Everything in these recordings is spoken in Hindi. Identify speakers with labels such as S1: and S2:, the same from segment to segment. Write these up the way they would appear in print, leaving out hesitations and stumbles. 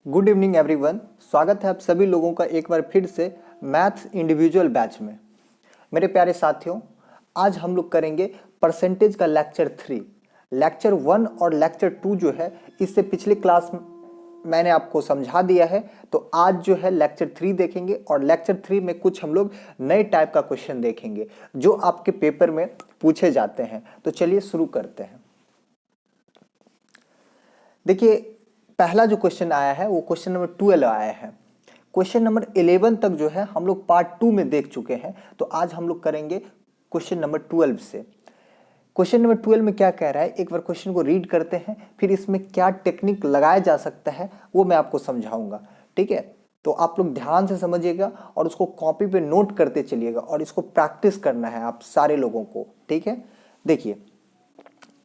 S1: Good evening everyone. स्वागत है आप सभी लोगों का एक बार फिर से मैथ्स इंडिविजुअल बैच में। मेरे प्यारे साथियों, आज हम लोग करेंगे परसेंटेज का लेक्चर 1 और लेक्चर 2 जो है इससे पिछले क्लास मैंने आपको समझा दिया है। तो आज जो है लेक्चर 3 देखेंगे और लेक्चर 3 में कुछ हम लोग नए टाइप का क्वेश्चन देखेंगे जो आपके पेपर में पूछे जाते हैं। तो चलिए शुरू करते हैं। देखिए, पहला जो क्वेश्चन आया है वो क्वेश्चन नंबर 12 आया है। क्वेश्चन नंबर 11 तक जो है हम लोग पार्ट 2 में देख चुके हैं। तो आज हम लोग करेंगे क्वेश्चन नंबर 12 से। क्वेश्चन नंबर 12 में क्या कह रहा है, एक बार क्वेश्चन को रीड करते हैं, फिर इसमें क्या टेक्निक लगाया जा सकता है वो मैं आपको समझाऊंगा। ठीक है, तो आप लोग ध्यान से समझिएगा और उसको कॉपी पे नोट करते चलिएगा और इसको प्रैक्टिस करना है आप सारे लोगों को। ठीक है, देखिए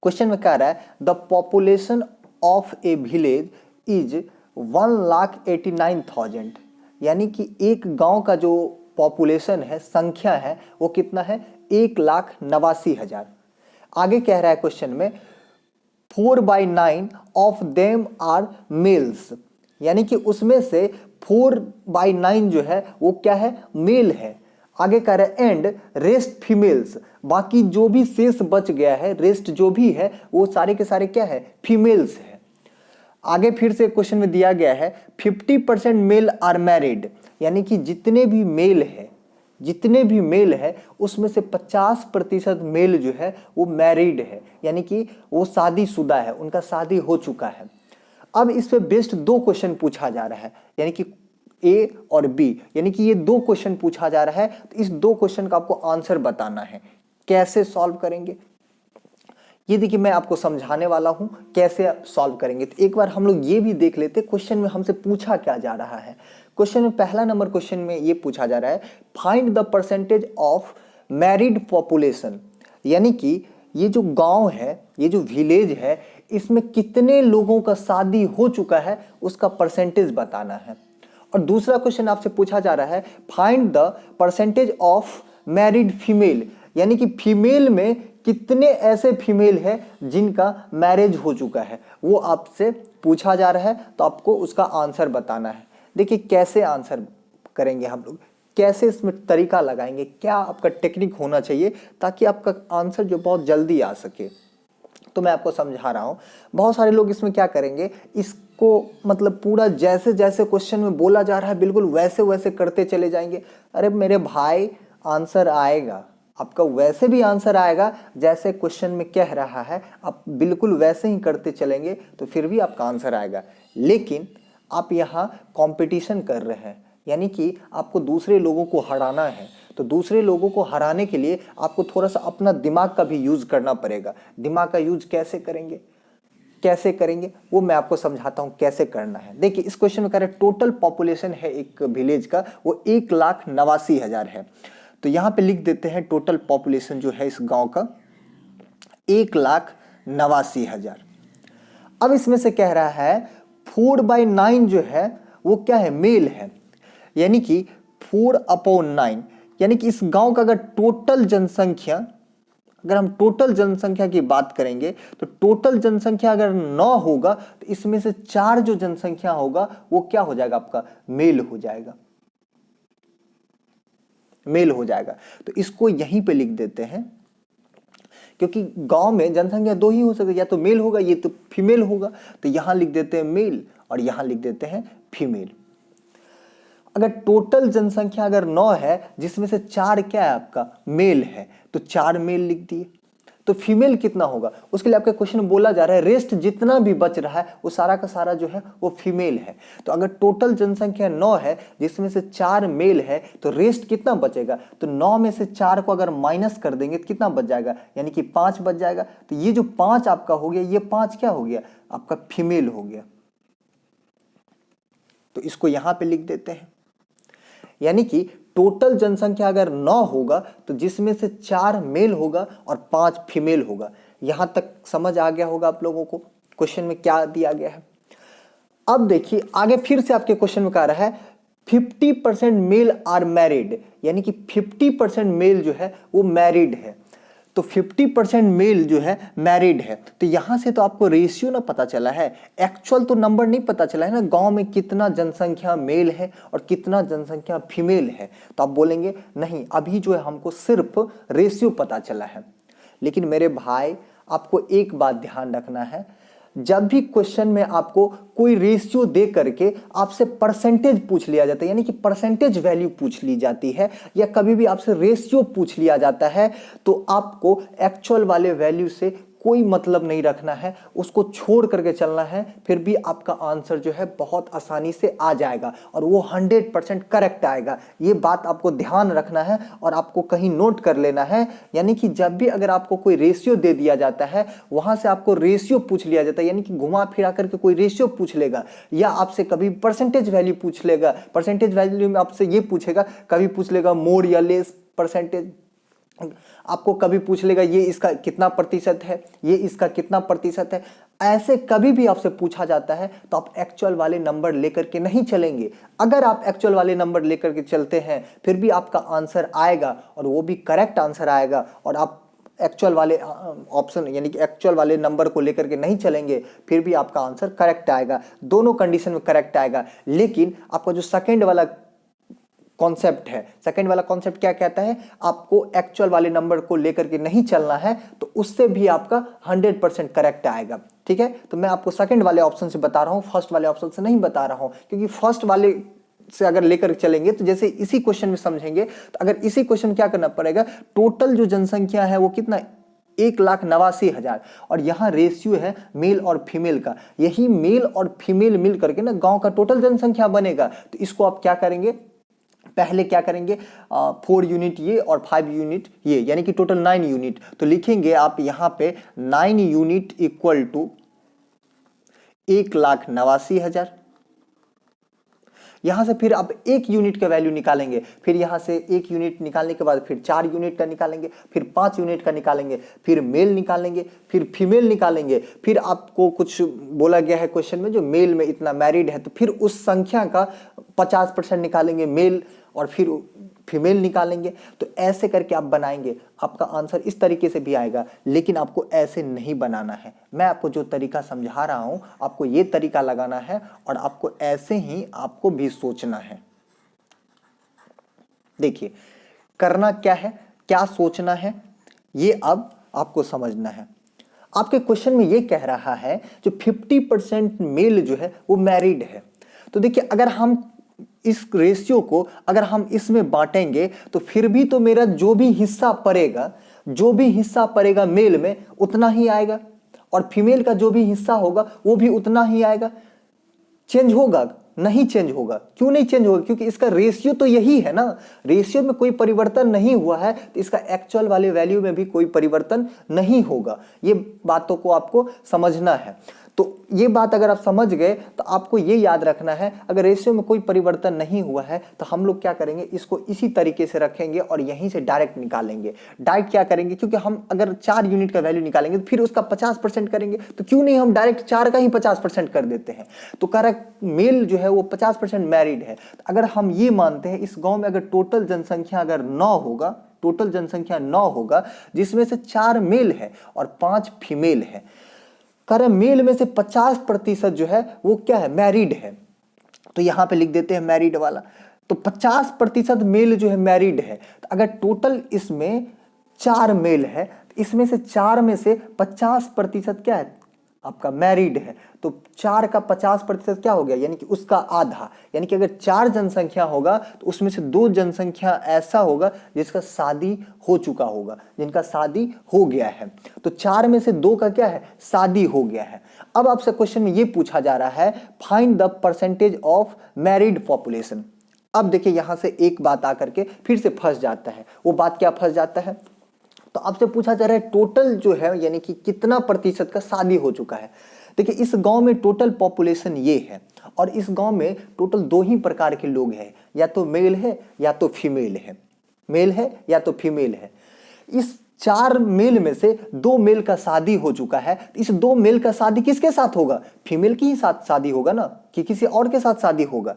S1: क्वेश्चन में क्या रहा है, the population of A village is 1,89,000, यानी कि एक गांव का जो पॉपुलेशन है, संख्या है, वो कितना है, 1,89,000। आगे कह रहा है क्वेश्चन में 4/9 ऑफ देम आर मेल्स, यानी कि उसमें से 4/9 जो है वो क्या है, मेल है। आगे कह रहा है एंड रेस्ट फीमेल्स, बाकी जो भी शेष बच गया है, रेस्ट जो भी है वो सारे के सारे क्या है, फीमेल्स है। आगे फिर से क्वेश्चन में दिया गया है 50% मेल आर मैरिड, यानी कि जितने भी मेल है उसमें से 50% मेल जो है वो मैरिड है, यानी कि वो शादीशुदा है, उनका शादी हो चुका है। अब इस पे बेस्ड दो क्वेश्चन पूछा जा रहा है, यानी कि ए और बी, यानी कि ये दो क्वेश्चन पूछा जा रहा है। तो इस दो क्वेश्चन का आपको आंसर बताना है। कैसे सॉल्व करेंगे ये देखिए मैं आपको समझाने वाला हूं कैसे सॉल्व करेंगे। तो एक बार हम लोग ये भी देख लेते क्वेश्चन में हमसे पूछा क्या जा रहा है। क्वेश्चन में पहला नंबर क्वेश्चन में ये पूछा जा रहा है find the percentage of married population, यानी कि ये जो गांव है, ये जो विलेज है, इसमें कितने लोगों का शादी हो चुका है उसका परसेंटेज बताना है। और दूसरा क्वेश्चन आपसे पूछा जा रहा है find the percentage of married female, यानी कि फीमेल में कितने ऐसे फीमेल है जिनका मैरिज हो चुका है, वो आपसे पूछा जा रहा है। तो आपको उसका आंसर बताना है। देखिए कैसे आंसर करेंगे हम लोग, कैसे इसमें तरीका लगाएंगे, क्या आपका टेक्निक होना चाहिए ताकि आपका आंसर जो बहुत जल्दी आ सके। तो मैं आपको समझा रहा हूं। बहुत सारे लोग इसमें क्या करेंगे, इसको मतलब पूरा जैसे जैसे क्वेश्चन में बोला जा रहा है बिल्कुल वैसे वैसे करते चले जाएंगे। अरे मेरे भाई, आंसर आएगा, आपका वैसे भी आंसर आएगा जैसे क्वेश्चन में कह रहा है, आप बिल्कुल वैसे ही करते चलेंगे तो फिर भी आपका आंसर आएगा। लेकिन आप यहाँ कंपटीशन कर रहे हैं, यानी कि आपको दूसरे लोगों को हराना है। तो दूसरे लोगों को हराने के लिए आपको थोड़ा सा अपना दिमाग का भी यूज करना पड़ेगा। दिमाग का यूज कैसे करेंगे वो मैं आपको समझाता हूं कैसे करना है। देखिए इस क्वेश्चन में कह रहे हैं टोटल पॉपुलेशन है एक विलेज का वो 1,89,000 है। तो यहां पे लिख देते हैं टोटल पॉपुलेशन जो है इस गांव का 1,89,000। अब इसमें से कह रहा है 4/9 जो है वो क्या है, मेल है, यानी कि 4/9, यानी कि इस गांव का अगर हम टोटल जनसंख्या की बात करेंगे तो टोटल जनसंख्या अगर 9 होगा तो इसमें से 4 जो जनसंख्या होगा वो क्या हो जाएगा, आपका मेल हो जाएगा। तो इसको यहीं पे लिख देते हैं, क्योंकि गांव में जनसंख्या 2 ही हो सकती है, या तो मेल होगा ये तो फीमेल होगा। तो यहां लिख देते हैं मेल और यहां लिख देते हैं फीमेल। अगर टोटल जनसंख्या अगर 9 है जिसमें से 4 क्या है, आपका मेल है, तो 4 मेल लिख दिए। तो फीमेल कितना होगा उसके लिए आपका क्वेश्चन बोला जा रहा है रेस्ट जितना भी बच रहा है वो सारा का सारा जो है वो फीमेल है। तो अगर टोटल जनसंख्या 9 है जिसमें से 4 मेल है तो रेस्ट कितना बचेगा, तो 9 में से 4 को अगर माइनस कर देंगे तो कितना बच जाएगा, यानी कि 5 बच जाएगा। तो ये जो 5 आपका हो गया, ये 5 क्या हो गया, आपका फीमेल हो गया। तो इसको यहां पे लिख देते हैं, यानी कि टोटल जनसंख्या अगर 9 होगा तो जिसमें से 4 मेल होगा और 5 फीमेल होगा। यहां तक समझ आ गया होगा आप लोगों को क्वेश्चन में क्या दिया गया है। अब देखिए आगे फिर से आपके क्वेश्चन में कह रहा है 50% मेल आर मैरिड, यानी कि 50% मेल जो है वो मैरिड है। तो 50% मेल जो है मैरिड है। तो यहां से तो आपको रेशियो ना पता चला है, एक्चुअल तो नंबर नहीं पता चला है ना, गांव में कितना जनसंख्या मेल है और कितना जनसंख्या फीमेल है। तो आप बोलेंगे नहीं, अभी जो है हमको सिर्फ रेशियो पता चला है। लेकिन मेरे भाई आपको एक बात ध्यान रखना है, जब भी क्वेश्चन में आपको कोई रेशियो दे करके आपसे परसेंटेज पूछ लिया जाता है, यानी कि परसेंटेज वैल्यू पूछ ली जाती है, या कभी भी आपसे रेशियो पूछ लिया जाता है, तो आपको एक्चुअल वाले वैल्यू से कोई मतलब नहीं रखना है, उसको छोड़ करके चलना है। फिर भी आपका आंसर जो है बहुत आसानी से आ जाएगा और वो 100% करेक्ट आएगा। ये बात आपको ध्यान रखना है और आपको कहीं नोट कर लेना है। यानी कि जब भी अगर आपको कोई रेशियो दे दिया जाता है, वहां से आपको रेशियो पूछ लिया जाता है, यानी कि घुमा फिरा करके कोई रेशियो पूछ लेगा, या आपसे कभी परसेंटेज वैल्यू पूछ लेगा। परसेंटेज वैल्यू में आपसे ये पूछेगा, कभी पूछ लेगा मोर या लेस परसेंटेज, आपको कभी पूछ लेगा ये इसका कितना प्रतिशत है, ये इसका कितना प्रतिशत है। ऐसे कभी भी आपसे पूछा जाता है तो आप एक्चुअल वाले नंबर लेकर के नहीं चलेंगे। अगर आप एक्चुअल वाले नंबर लेकर के चलते हैं फिर भी आपका आंसर आएगा और वो भी करेक्ट आंसर आएगा, और आप एक्चुअल वाले ऑप्शन यानी कि एक्चुअल वाले नंबर को लेकर के नहीं चलेंगे फिर भी आपका आंसर करेक्ट आएगा। दोनों कंडीशन में करेक्ट आएगा। लेकिन आपका जो सेकंड वाला कॉन्सेप्ट है, सेकंड वाला कॉन्सेप्ट क्या कहता है, आपको एक्चुअल वाले नंबर को लेकर के नहीं चलना है, तो उससे भी आपका 100% करेक्ट आएगा। ठीक है, तो मैं आपको सेकंड वाले ऑप्शन से बता रहा हूं, फर्स्ट वाले ऑप्शन से नहीं बता रहा हूं, क्योंकि फर्स्ट वाले से अगर लेकर चलेंगे तो जैसे इसी क्वेश्चन में समझेंगे, तो अगर इसी क्वेश्चन क्या करना पड़ेगा, टोटल जो जनसंख्या है वो कितना 1,89,000, और यहां रेशियो है मेल और फीमेल का। यही मेल और फीमेल मिल करके ना गांव का टोटल जनसंख्या बनेगा। तो इसको आप क्या करेंगे, पहले क्या करेंगे, 4 यूनिट ये और 5 यूनिट ये, यानी कि टोटल 9 यूनिट। तो लिखेंगे आप यहां पे 9 यूनिट इक्वल टू 1,89,000। यहां से फिर आप 1 यूनिट का वैल्यू निकालेंगे, फिर यहां से 1 यूनिट निकालने के बाद फिर 4 यूनिट का निकालेंगे, फिर 5 यूनिट का निकालेंगे, फिर मेल निकालेंगे, फिर फीमेल निकालेंगे। फिर आपको कुछ बोला गया है क्वेश्चन में जो मेल में इतना मैरिड है, तो फिर उस संख्या का 50% निकालेंगे मेल और फिर फीमेल निकालेंगे। तो ऐसे करके आप बनाएंगे, आपका आंसर इस तरीके से भी आएगा। लेकिन आपको ऐसे नहीं बनाना है, मैं आपको जो तरीका समझा रहा हूं आपको ये तरीका लगाना है और आपको ऐसे ही आपको भी सोचना है। देखिए करना क्या है, क्या सोचना है, ये अब आपको समझना है। आपके क्वेश्चन में ये कह रहा है जो 50% मेल जो है वो मैरिड है। तो देखिए अगर हम इस रेशियो को अगर हम इसमें बांटेंगे तो फिर भी तो मेरा जो भी हिस्सा पड़ेगा मेल में उतना ही आएगा, और फीमेल का जो भी हिस्सा होगा वो भी उतना ही आएगा। चेंज होगा? नहीं चेंज होगा। क्यों नहीं चेंज होगा? क्योंकि इसका रेशियो तो यही है ना, रेशियो में कोई परिवर्तन नहीं हुआ है, तो इसका एक्चुअल वाले वैल्यू में भी कोई परिवर्तन नहीं होगा। ये बातों को आपको समझना है। तो ये बात अगर आप समझ गए तो आपको ये याद रखना है, अगर रेशियो में कोई परिवर्तन नहीं हुआ है तो हम लोग क्या करेंगे, इसको इसी तरीके से रखेंगे और यहीं से डायरेक्ट निकालेंगे। डायरेक्ट क्या करेंगे, क्योंकि हम अगर 4 यूनिट का वैल्यू निकालेंगे तो फिर उसका 50% करेंगे, तो क्यों नहीं हम डायरेक्ट 4 का ही 50% कर देते हैं। तो करेक्ट मेल जो है वो 50% मैरिड है। तो अगर हम ये मानते हैं इस गांव में अगर टोटल जनसंख्या अगर 9 होगा, टोटल जनसंख्या 9 होगा, जिसमें से 4 मेल है और 5 फीमेल है, कारण मेल में से 50% जो है वो क्या है, मैरिड है। तो यहां पे लिख देते हैं मैरिड वाला। तो 50% मेल जो है मैरिड है। तो अगर टोटल इसमें 4 मेल है, इसमें से 4 में से 50% क्या है आपका मैरिड है। तो 4 का 50% क्या हो गया, यानी कि उसका आधा। यानी कि अगर 4 जनसंख्या होगा तो उसमें से 2 जनसंख्या ऐसा होगा जिसका शादी हो चुका होगा, जिनका शादी हो गया है। तो 4 में से 2 का क्या है, शादी हो गया है। अब आपसे क्वेश्चन में ये पूछा जा रहा है find the percentage of married population. अब देखिए यहां से एक बात आकर के फिर से फंस जाता है। वो बात क्या फंस जाता है, तो आपसे पूछा जा रहा है टोटल जो है यानी कि कितना प्रतिशत का शादी हो चुका है। देखिए इस गांव में टोटल पॉपुलेशन ये है, और इस गांव में टोटल 2 ही प्रकार के लोग हैं, या तो मेल है या तो फीमेल है, मेल है या तो फीमेल है। इस 4 मेल में से 2 मेल का शादी हो चुका है। इस 2 मेल का शादी किसके साथ होगा, फीमेल की ही साथ शादी होगा ना, कि किसी और के साथ शादी होगा।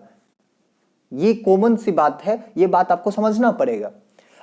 S1: ये कॉमन सी बात है, ये बात आपको समझना पड़ेगा।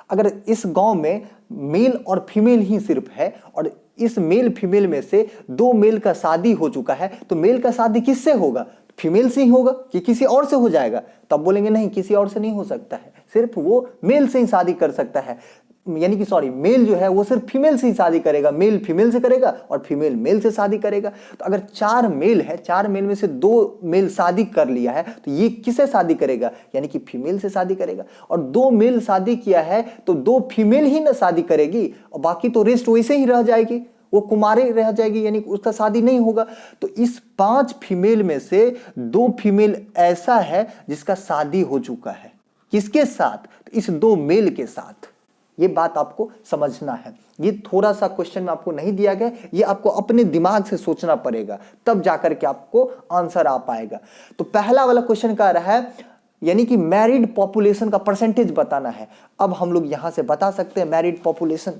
S1: अगर इस गांव में मेल और फीमेल ही सिर्फ है और इस मेल फीमेल में से 2 मेल का शादी हो चुका है, तो मेल का शादी किससे होगा? फीमेल से ही होगा कि किसी और से हो जाएगा? तब बोलेंगे नहीं, किसी और से नहीं हो सकता है, सिर्फ वो मेल से ही शादी कर सकता है। यानी कि सॉरी, मेल जो है वो सिर्फ फीमेल से ही शादी करेगा, मेल फीमेल से करेगा और फीमेल मेल से शादी करेगा। तो अगर 4 मेल है, 4 मेल में से 2 मेल शादी कर लिया है, तो ये किसे शादी करेगा? यानी कि फीमेल से शादी करेगा। और 2 मेल शादी किया है तो 2 फीमेल ही ना शादी करेगी, और बाकी तो रेस्ट वैसे ही रह जाएगी, वो कुमारी रह जाएगी, यानी कि उसका शादी नहीं होगा। तो इस 5 फीमेल में से 2 फीमेल ऐसा है जिसका शादी हो चुका है। किसके साथ? तो इस 2 मेल के साथ। ये बात आपको समझना है। ये थोड़ा सा क्वेश्चन में आपको नहीं दिया गया, ये आपको अपने दिमाग से सोचना पड़ेगा, तब जाकर के आपको आंसर आ पाएगा। तो पहला वाला क्वेश्चन कह रहा है यानी कि मैरिड पॉपुलेशन का परसेंटेज बताना है। अब हम लोग यहां से बता सकते हैं मैरिड पॉपुलेशन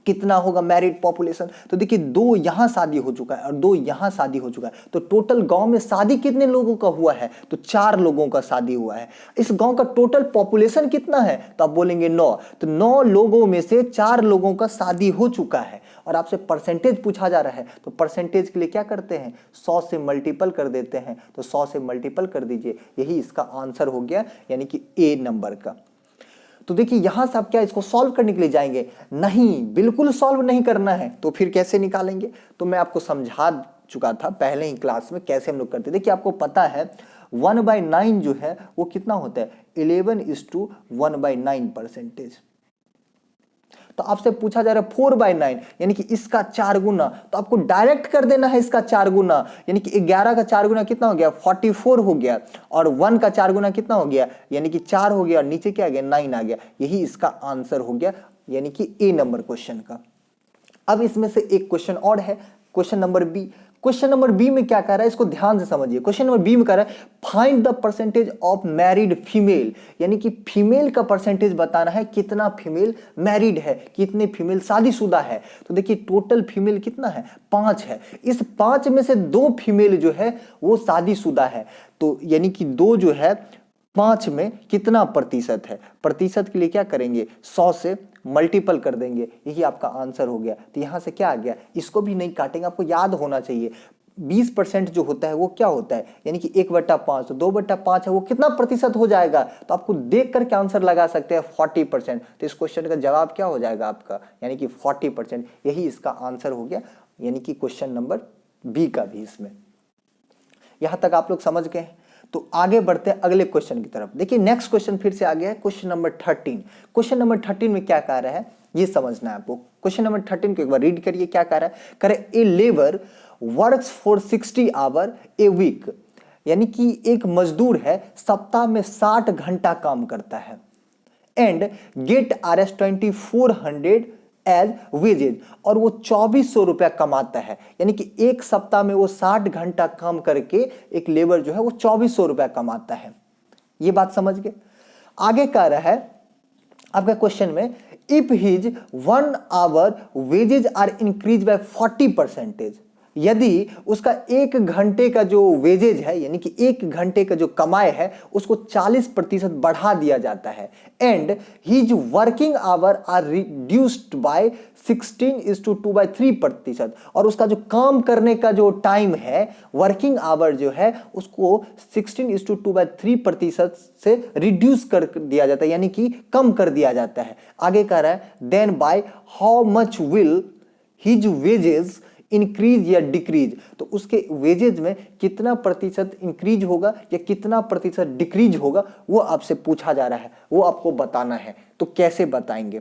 S1: कितना होगा। मैरिड पॉपुलेशन तो देखिए 2 यहां शादी हो चुका है और 2 यहां शादी हो चुका है, तो टोटल गांव में शादी कितने लोगों का हुआ है? तो 4 लोगों का शादी हुआ है। इस गांव का टोटल पॉपुलेशन कितना है? तो आप बोलेंगे 9। तो 9 लोगों में से 4 लोगों का शादी हो चुका है और आपसे परसेंटेज पूछा जा रहा है, तो परसेंटेज के लिए क्या करते हैं? 100 से मल्टीपल कर देते हैं। तो 100 से मल्टीपल कर दीजिए, यही इसका आंसर हो गया, यानी कि ए नंबर का। तो देखिए यहां से आप क्या इसको सॉल्व करने के लिए जाएंगे? नहीं, बिल्कुल सॉल्व नहीं करना है। तो फिर कैसे निकालेंगे? तो मैं आपको समझा चुका था पहले ही क्लास में कैसे हम लोग करते। देखिए आपको पता है 1/9 जो है वो कितना होता है? 11:1/9 परसेंटेज। तो आपसे पूछा जा रहा है 4/9 यानी कि इसका 4 गुना, तो आपको डायरेक्ट कर देना है इसका 4 गुना, यानी कि 11 का 4 गुना कितना हो गया? 44 हो गया। और 1 का 4 गुना कितना हो गया? यानी कि 4 हो गया और नीचे क्या आ गया? 9 आ गया। यही इसका आंसर हो गया, यानी कि ए नंबर क्वेश्चन का। अब इसमें से एक क्वेश्चन और है, question number B. Question number B में क्या कह रहा है, इसको ध्यान से समझिए। क्वेश्चन नंबर बी में कह रहा है find the percentage of married female, यानी कि फीमेल का परसेंटेज बताना है, कितना फीमेल मैरिड है, कितने फीमेल शादीशुदा है। तो देखिए टोटल फीमेल कितना है? 5 है। इस 5 में से 2 फीमेल जो है वो शादीशुदा है, तो यानी कि 2 जो है 5 में कितना प्रतिशत है? प्रतिशत के लिए क्या करेंगे? 100 से मल्टीपल कर देंगे, यही आपका आंसर हो गया। तो यहां से क्या आ गया? इसको भी नहीं काटेंगे, आपको याद होना चाहिए 20% जो होता है वो क्या होता है? यानी कि 1/5, तो 2/5 है, वो कितना प्रतिशत हो जाएगा? तो आपको देख करके आंसर लगा सकते हैं 40%। तो इस क्वेश्चन का जवाब क्या हो जाएगा आपका? यानी कि 40%, यही इसका आंसर हो गया, यानी कि क्वेश्चन नंबर बी का भी। इसमें यहां तक आप लोग समझ गए। तो आगे बढ़ते हैं अगले क्वेश्चन की तरफ। देखिए नेक्स्ट क्वेश्चन फिर से आ गया है, क्वेश्चन नंबर 13। क्वेश्चन नंबर 13 में क्या कह रहा है ये समझना है आपको। क्वेश्चन नंबर 13 को एक बार रीड करिए, क्या कह रहा है? कह रहा है A labour works for 60 hour a week, यानी कि एक मजदूर है सप्ताह में 60 घंटा काम करता है, and get RS 2400 as wages, और वो 2400 रुपया कमाता है। यानी कि एक सप्ताह में वो 60 घंटा काम करके एक लेबर जो है वो 2400 रुपया कमाता है। ये बात समझ गए। आगे कह रहा है आपका क्वेश्चन में, if his 1 hour wages are increase by 40%, यदि उसका 1 घंटे का जो वेजेज है, यानी कि 1 घंटे का जो कमाई है उसको 40% बढ़ा दिया जाता है, and his working hour are reduced by 16:2/3%, और उसका जो काम करने का जो टाइम है, वर्किंग आवर जो है उसको 16:2/3% से रिड्यूस कर दिया जाता है, यानी कि कम कर दिया जाता है। आगे कह रहा है then by how much will his wages increase या डिक्रीज, तो उसके वेजेज में कितना प्रतिशत इंक्रीज होगा या कितना प्रतिशत डिक्रीज होगा, वो आपसे पूछा जा रहा है, वो आपको बताना है। तो कैसे बताएंगे?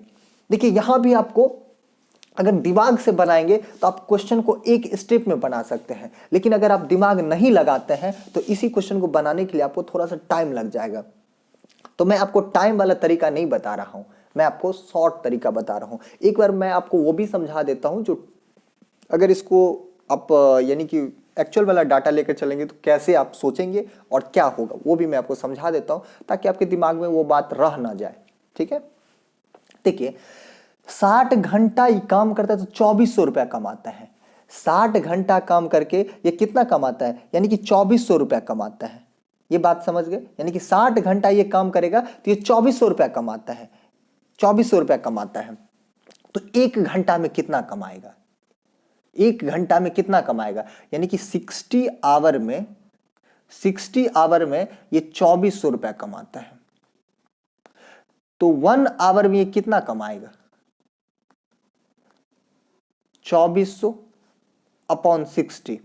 S1: देखिए यहां भी आपको अगर दिमाग से बनाएंगे तो आप क्वेश्चन को एक स्टेप में बना सकते हैं, लेकिन अगर आप दिमाग नहीं लगाते हैं तो इसी क्वेश्चन को बनाने के लिए आपको थोड़ा सा टाइम लग जाएगा। तो मैं आपको टाइम वाला तरीका नहीं बता रहा हूं, मैं आपको शॉर्ट तरीका बता रहा हूं। एक बार मैं आपको वो भी समझा देता हूं, जो अगर इसको आप यानी कि एक्चुअल वाला डाटा लेकर चलेंगे तो कैसे आप सोचेंगे और क्या होगा, वो भी मैं आपको समझा देता हूं, ताकि आपके दिमाग में वो बात रह ना जाए। ठीक है, देखिए 60 घंटा ही काम करता है तो 2400 रुपया कमाता है। 60 घंटा काम करके ये कितना कमाता है? यानी कि 2400 रुपया कमाता है। ये बात समझ गए? यानी कि 60 घंटा ये काम करेगा तो ये 2400 रुपया कमाता है। 2400 रुपया कमाता है, तो 1 घंटा में कितना कमाएगा? 1 घंटा में कितना कमाएगा? यानी कि 60 आवर में ये 2400 रुपया कमाता है, तो 1 आवर में ये कितना कमाएगा? 2400 अपॉन 60,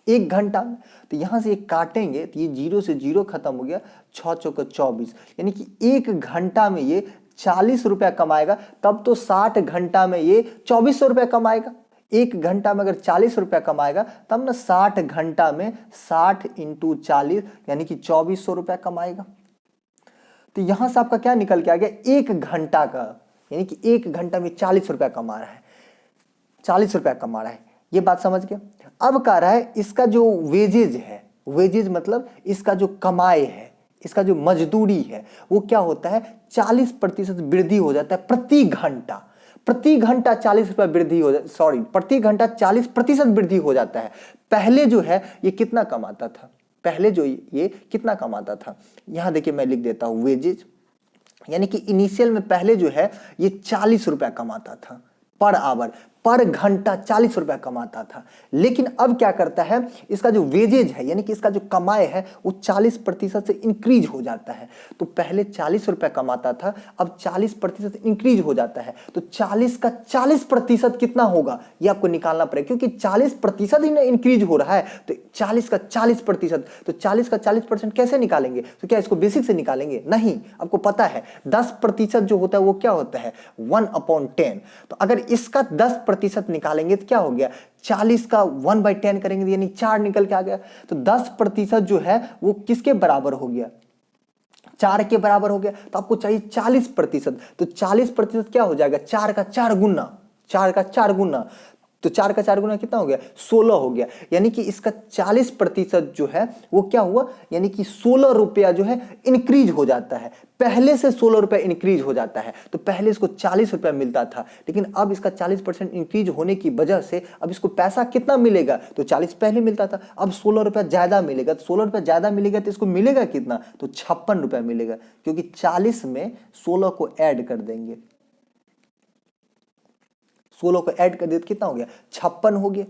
S1: 1 घंटा में। तो यहां से ये काटेंगे तो ये 0 से 0 खत्म हो गया, 6 चौका 24, यानी कि 1 घंटा में ये 40 रुपया कमाएगा। तब तो 60 घंटा में ये 2400 रुपया कमाएगा। 1 घंटा में अगर 40 रुपया कमाएगा तब ना 60 घंटा में 60 × 40 यानी कि 2400 रुपया कमाएगा। तो यहां से आपका क्या निकल के आ गया? 1 घंटा का, यानी कि 1 घंटा में 40 रुपया कमा रहा है, 40 रुपया कमा रहा है। ये बात समझ गया। अब कह रहा है इसका जो वेजेज है, वेजेज मतलब इसका जो कमाई है, इसका जो मजदूरी है, वो क्या होता है? 40% वृद्धि हो जाता है प्रति घंटा। प्रति घंटा 40 रुपया वृद्धि हो प्रति घंटा 40% वृद्धि हो जाता है। पहले जो है ये कितना कमाता था? पहले जो ये कितना कमाता था? यहां देखिए मैं लिख देता हूं वेजेज, यानी कि इनिशियल में पहले जो है ये 40 रुपया कमाता था पर आवर, पर घंटा 40 रुपया कमाता था। लेकिन अब क्या करता है? इसका जो वेजेज है यानी कि इसका जो कमाई है वो 40% से इंक्रीज हो जाता है। तो पहले 40 रुपया कमाता था, अब 40% इंक्रीज हो जाता है। तो 40 का 40% कितना होगा ये आपको निकालना पड़ेगा, क्योंकि 40% ही इंक्रीज हो रहा है। तो 40 का 40%, तो 40 का 40% कैसे निकालेंगे? तो क्या इसको बेसिक से निकालेंगे? नहीं, आपको पता है 10% जो होता है वो क्या होता है? 1/10। तो अगर इसका 10% निकालेंगे तो क्या हो गया? 40 का 1/10 करेंगे यानी 4 निकल के आ गया। तो 10% जो है वो किसके बराबर हो गया? 4 के बराबर हो गया। तो आपको चाहिए 40%, तो 40% क्या हो जाएगा? 4 का 4 गुना, 4 का 4 गुना, तो 4 का 4 गुना कितना हो गया? 16 हो गया। यानी कि इसका 40% जो है वो क्या हुआ? यानी कि 16 रुपया जो है इंक्रीज हो जाता है। पहले से 16 रुपया इंक्रीज हो जाता है। तो पहले इसको 40 रुपया मिलता था, लेकिन अब इसका 40% इंक्रीज होने की वजह से अब इसको पैसा कितना मिलेगा? तो 40 पहले मिलता था, अब 16 रुपया ज्यादा मिलेगा। तो 16 रुपया ज्यादा मिलेगा तो इसको मिलेगा कितना? तो 56 रुपया मिलेगा, क्योंकि 40 में 16 को ऐड कर देंगे। 16 को ऐड कर दिया तो कितना हो गया? 56 हो गया।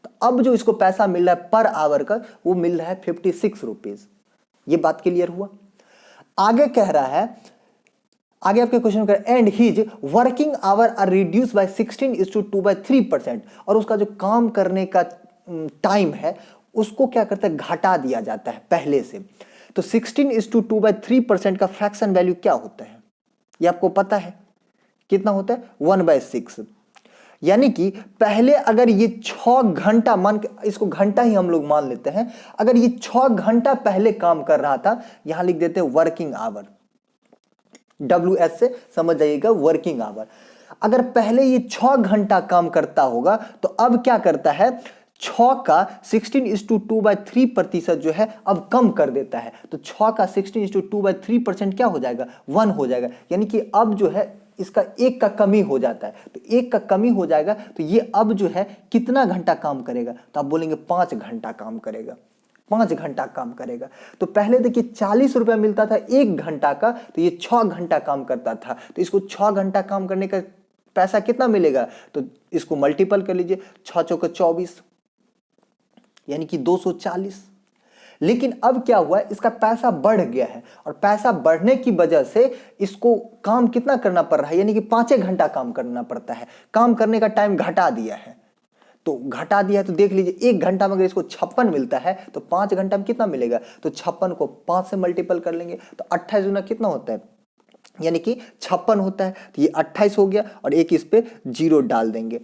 S1: तो अब जो इसको पैसा मिल रहा है पर आवर का वो मिल रहा है 56 रुपीज। ये बात क्लियर हुआ? आगे कह रहा है, आगे आपके क्वेश्चन कर, and his working hour are reduce by 16:2/3%, और उसका जो काम करने का टाइम है उसको क्या करता है? घटा दिया जाता है पहले से। तो 16:2/3% का फ्रैक्शन वैल्यू क्या होता है? ये आपको पता है कितना होता है? 1/6। यानी कि पहले अगर ये 6 घंटा, मान के इसको घंटा ही हम लोग मान लेते हैं, अगर ये 6 घंटा पहले काम कर रहा था, यहां लिख देते हैं वर्किंग आवर, WS से समझ जाइएगा वर्किंग आवर। अगर पहले ये 6 घंटा काम करता होगा तो अब क्या करता है? 6 का 16:2/3% जो है अब कम कर देता है। तो 6 का 16:2/3% क्या हो जाएगा? 1 हो जाएगा। यानी कि अब जो है इसका 1 का कमी हो जाता है। तो 1 का कमी हो जाएगा तो ये अब जो है कितना घंटा काम करेगा? तो आप बोलेंगे 5 घंटा काम करेगा, 5 घंटा काम करेगा। तो पहले देखिए 40 रुपया मिलता था 1 घंटा का, तो ये 6 घंटा काम करता था। तो इसको 6 घंटा काम करने का पैसा कितना मिलेगा? तो इसको मल्टीपल कर लीजिए, 6 चौका 24 यानी कि 240। लेकिन अब क्या हुआ? इसका पैसा बढ़ गया है, और पैसा बढ़ने की वजह से इसको काम कितना करना पड़ रहा है? यानी कि 5 घंटा काम करना पड़ता है। काम करने का टाइम घटा दिया है। तो घटा दिया है तो देख लीजिए 1 घंटा में अगर इसको 56 मिलता है तो 5 घंटा में कितना मिलेगा? तो 56 को 5 से मल्टीपल कर लेंगे तो 28 गुना कितना होता है? यानी कि 56 होता है। तो ये 28 हो गया, और एक इस पे 0 डाल देंगे।